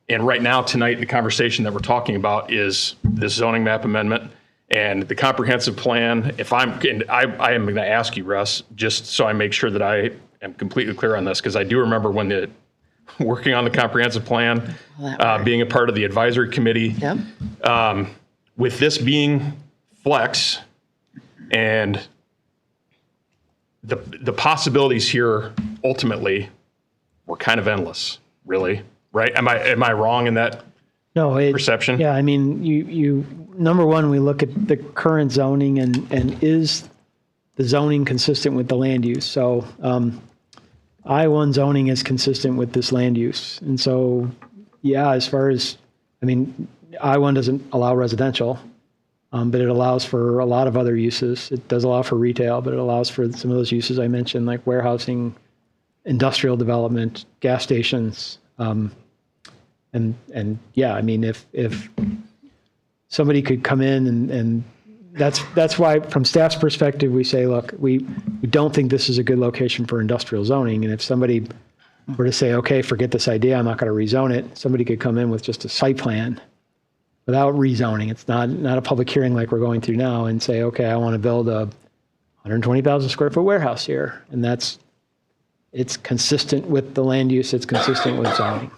And right now, tonight, the conversation that we're talking about is this zoning map amendment and the comprehensive plan. I am going to ask you, Russ, just so I make sure that I am completely clear on this, because I do remember when working on the comprehensive plan, being a part of the advisory committee, with this being flex and the possibilities here ultimately were kind of endless, really, right? Am I wrong in that perception? Yeah, I mean, you number one, we look at the current zoning and is the zoning consistent with the land use? So I-1 zoning is consistent with this land use. And so, yeah, as far as, I mean, I-1 doesn't allow residential, but it allows for a lot of other uses. It does allow for retail, but it allows for some of those uses I mentioned, like warehousing, industrial development, gas stations. And yeah, I mean, if somebody could come in and that's why from staff's perspective, we say, look, we don't think this is a good location for industrial zoning. And if somebody were to say, okay, forget this idea, I'm not going to rezone it, somebody could come in with just a site plan without rezoning. It's not a public hearing like we're going through now, and say, okay, I want to build a 120,000 square foot warehouse here. And it's consistent with the land use, it's consistent with zoning.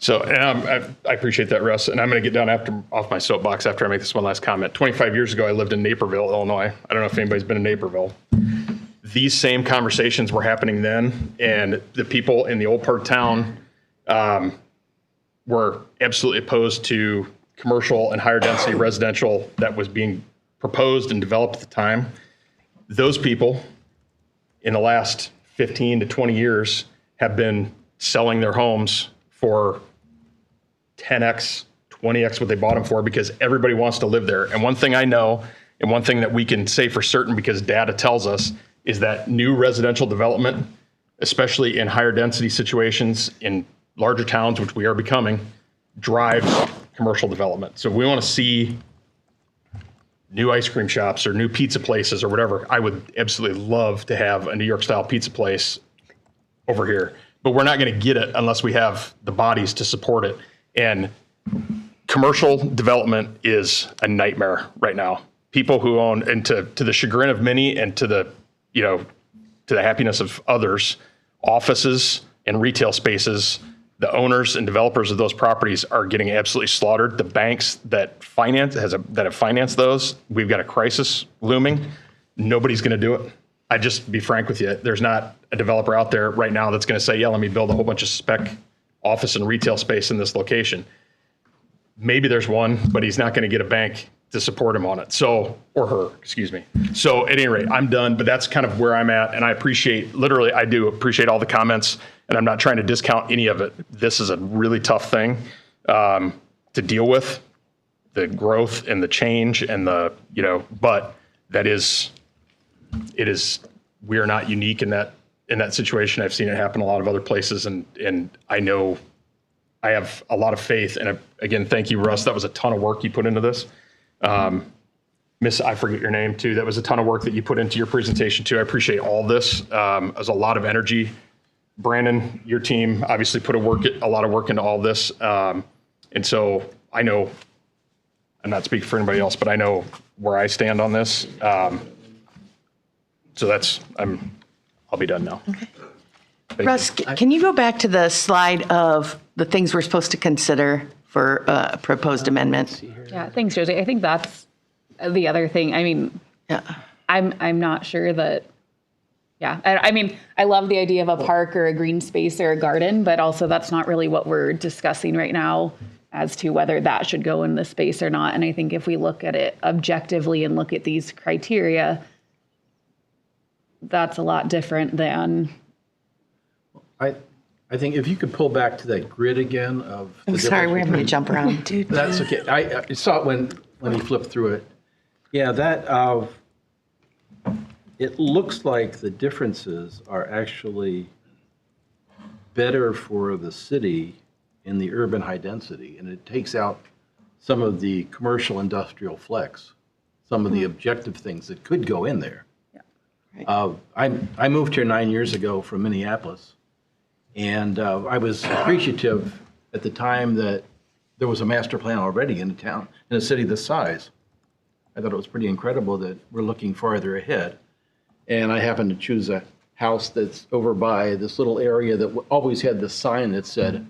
So, and I appreciate that, Russ. And I'm going to get down off my soapbox after I make this one last comment. 25 years ago, I lived in Naperville, Illinois. I don't know if anybody's been in Naperville. These same conversations were happening then, and the people in the old part of town were absolutely opposed to commercial and higher density residential that was being proposed and developed at the time. Those people in the last 15 to 20 years have been selling their homes for 10x, 20x what they bought them for, because everybody wants to live there. And one thing I know, and one thing that we can say for certain because data tells us, is that new residential development, especially in higher density situations in larger towns, which we are becoming, drives commercial development. So if we want to see new ice cream shops or new pizza places or whatever, I would absolutely love to have a New York style pizza place over here. But we're not going to get it unless we have the bodies to support it. And commercial development is a nightmare right now. People who own, and to the chagrin of many and to the happiness of others, offices and retail spaces, the owners and developers of those properties are getting absolutely slaughtered. The banks that have financed those, we've got a crisis looming. Nobody's going to do it. I just be frank with you. There's not a developer out there right now that's going to say, yeah, let me build a whole bunch of spec office and retail space in this location. Maybe there's one, but he's not going to get a bank to support him on it. So, or her, excuse me. So at any rate, I'm done, but that's kind of where I'm at. And I appreciate, literally, I do appreciate all the comments, and I'm not trying to discount any of it. This is a really tough thing to deal with, the growth and the change and but we are not unique in that situation. I've seen it happen a lot of other places, and I know I have a lot of faith. And again, thank you, Russ. That was a ton of work you put into this. Miss, I forget your name too. That was a ton of work that you put into your presentation too. I appreciate all this. It was a lot of energy. Brandon, your team obviously put a lot of work into all this. And so I know, I'm not speaking for anybody else, but I know where I stand on this. So I'll be done now. Okay. Russ, can you go back to the slide of the things we're supposed to consider for a proposed amendment? Yeah, thanks, Josie. I think that's the other thing. I mean, I'm not sure that, I mean, I love the idea of a park or a green space or a garden, but also that's not really what we're discussing right now as to whether that should go in the space or not. And I think if we look at it objectively and look at these criteria, that's a lot different than. I think if you could pull back to that grid again of. I'm sorry, we're having to jump around. That's okay. I saw it when he flipped through it. Yeah, that it looks like the differences are actually better for the city in the urban high density, and it takes out some of the commercial industrial flex, some of the objective things that could go in there. I moved here 9 years ago from Minneapolis, and I was appreciative at the time that there was a master plan already in a town, in a city this size. I thought it was pretty incredible that we're looking farther ahead. And I happened to choose a house that's over by this little area that always had this sign that said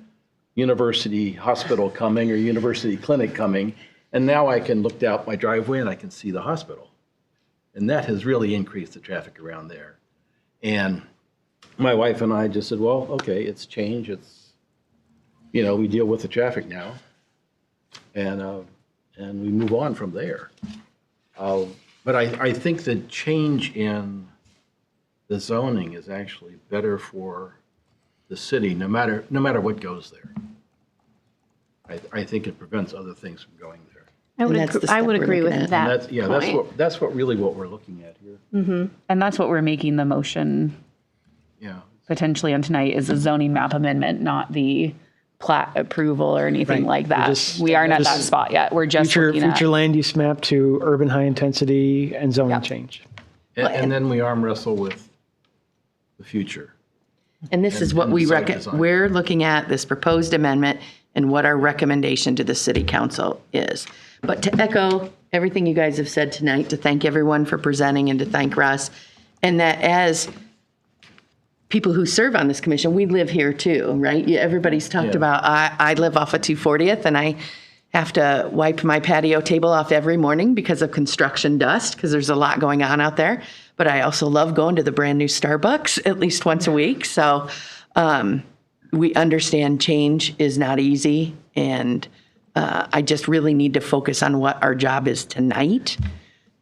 University Hospital coming or University Clinic coming. And now I can look out my driveway and I can see the hospital. And that has really increased the traffic around there. And my wife and I just said, well, okay, it's change. It's, you know, we deal with the traffic now. And we move on from there. But I think the change in the zoning is actually better for the city, no matter what goes there. I think it prevents other things from going there. I would agree with that. That's what we're looking at here. Mm-hmm. And that's what we're making the motion potentially on tonight is a zoning map amendment, not the plat approval or anything like that. We aren't at that spot yet. We're just looking at future land use map to urban high intensity and zoning change. And then we arm wrestle with the future. And this is what we're looking at, this proposed amendment and what our recommendation to the city council is. But to echo everything you guys have said tonight, to thank everyone for presenting and to thank Russ, and that as people who serve on this commission, we live here too, right? Everybody's talked about, I live off of 240th and I have to wipe my patio table off every morning because of construction dust, because there's a lot going on out there. But I also love going to the brand new Starbucks at least once a week. So we understand change is not easy. And I just really need to focus on what our job is tonight.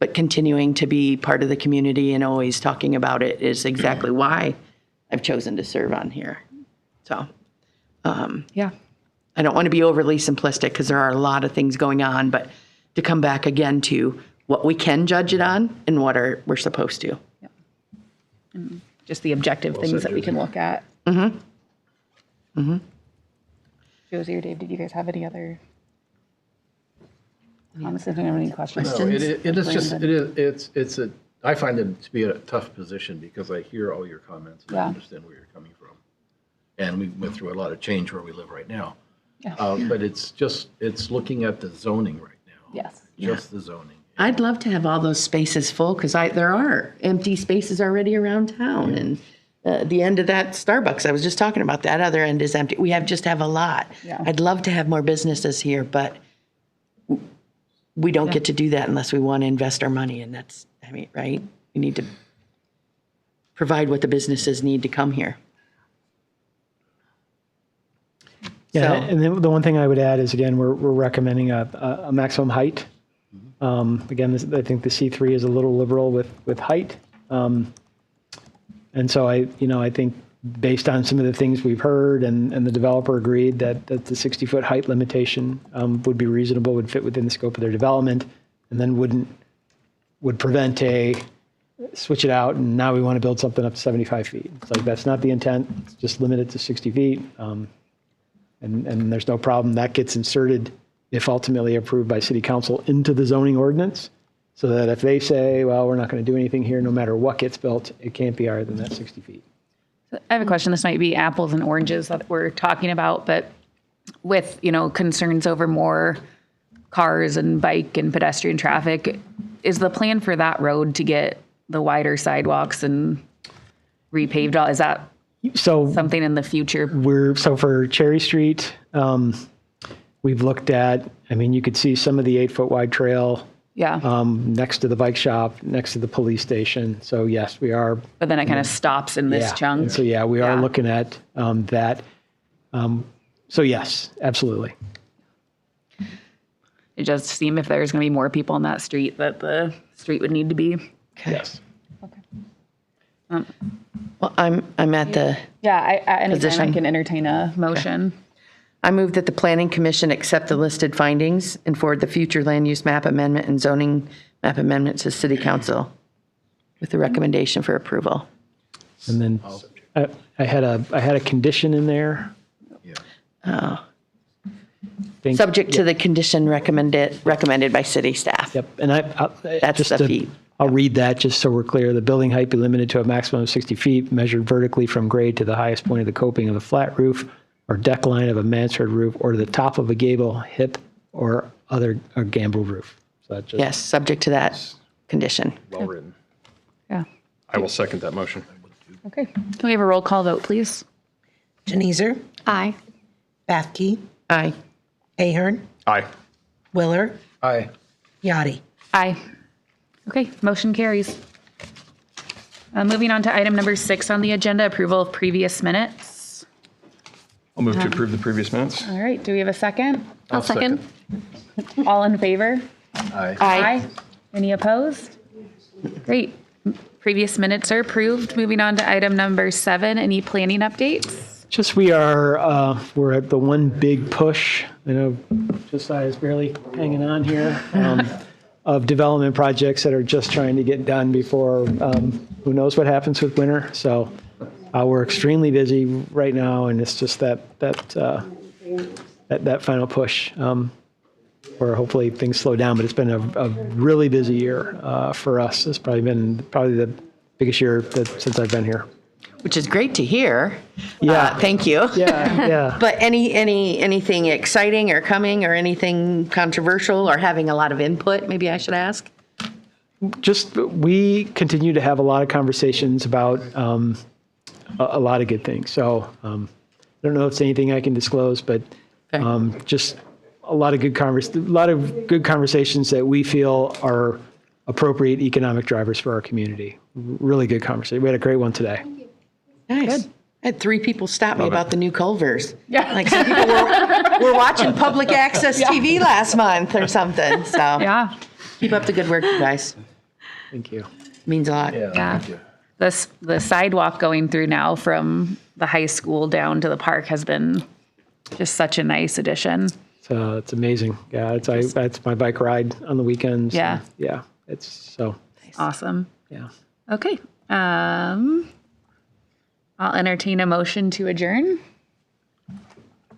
But continuing to be part of the community and always talking about it is exactly why I've chosen to serve on here. So, I don't want to be overly simplistic because there are a lot of things going on, but to come back again to what we can judge it on and what we're supposed to. Yeah. And just the objective things that we can look at. Mm-hmm. Mm-hmm. Josie or Dave, did you guys have any other comments? If you have any questions? No, I find it to be a tough position because I hear all your comments and I understand where you're coming from. And we went through a lot of change where we live right now. Yeah. But it's looking at the zoning right now. Yes. Just the zoning. I'd love to have all those spaces full because there are empty spaces already around town. And the end of that Starbucks, I was just talking about, that other end is empty. We just have a lot. Yeah. I'd love to have more businesses here, but we don't get to do that unless we want to invest our money. And that's, right? We need to provide what the businesses need to come here. Yeah, and then the one thing I would add is, again, we're recommending a maximum height. Again, I think the C3 is a little liberal with height. And so I think based on some of the things we've heard and the developer agreed that the 60-foot height limitation would be reasonable, would fit within the scope of their development, and then would prevent switch it out and now we want to build something up to 75 feet. It's like, that's not the intent. It's just limit it to 60 feet. And there's no problem. That gets inserted, if ultimately approved by city council, into the zoning ordinance, so that if they say, well, we're not going to do anything here, no matter what gets built, it can't be higher than that 60 feet. I have a question. This might be apples and oranges that we're talking about, but with, concerns over more cars and bike and pedestrian traffic, is the plan for that road to get the wider sidewalks and repaved? Is that something in the future? For Cherry Street, we've looked at, you could see some of the 8-foot wide trail next to the bike shop, next to the police station. So yes, we are. But then it kind of stops in this chunk. And so we are looking at that. So yes, absolutely. It does seem if there's going to be more people on that street, that the street would need to be. Okay. Yes. Okay. Well, I'm at the anytime I can entertain a motion. Okay. I move that the Planning Commission accept the listed findings and forward the future land use map amendment and zoning map amendment to City Council with the recommendation for approval. And then I had a condition in there. Subject to the condition recommended by city staff. Yep. And that's the fee. I'll read that just so we're clear. The building height be limited to a maximum of 60 feet, measured vertically from grade to the highest point of the coping of a flat roof or deck line of a mansard roof or to the top of a gable, hip, or other or gambrel roof. So that just Yes, subject to that condition. Well written. Yeah. I will second that motion. Okay. Can we have a roll call vote, please? Janizer, Aye. Bafke, Aye. Ahern, Aye. Willer, Aye. Yadi. Aye. Okay, motion carries. Moving on to item number 6 on the agenda, approval of previous minutes. I'll move to approve the previous minutes. All right, do we have a second? I'll second. All in favor? Aye. Aye. Any opposed? Great. Previous minutes are approved. Moving on to item number 7, any planning updates? just we're at the one big push. I know Josiah's barely hanging on here. Of development projects that are just trying to get done before who knows what happens with winter. So we're extremely busy right now, and it's just that final push where hopefully things slow down. But it's been a really busy year for us. It's probably the biggest year since I've been here. Which is great to hear. Yeah. Thank you. Yeah. But anything exciting or coming or anything controversial or having a lot of input, maybe I should ask? Just we continue to have a lot of conversations about a lot of good things. So I don't know if it's anything I can disclose, but just a lot of good conversations that we feel are appropriate economic drivers for our community. Really good conversation. We had a great one today. Nice. Good. I had 3 people stop me Love about it. the new Culvers. Yeah. Like some people were watching public access TV last month or something. So yeah. Keep up the good work, you guys. Thank you. Means a lot. Yeah. The sidewalk going through now from the high school down to the park has been just such a nice addition. So it's amazing. Yeah, that's my bike ride on the weekends. Yeah. Yeah. It's so awesome. Yeah. Okay. I'll entertain a motion to adjourn.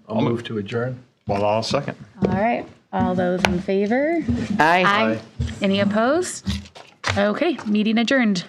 I'll move to adjourn. Well, I'll second. All right. All those in favor? Aye. Any opposed? Okay. Meeting adjourned.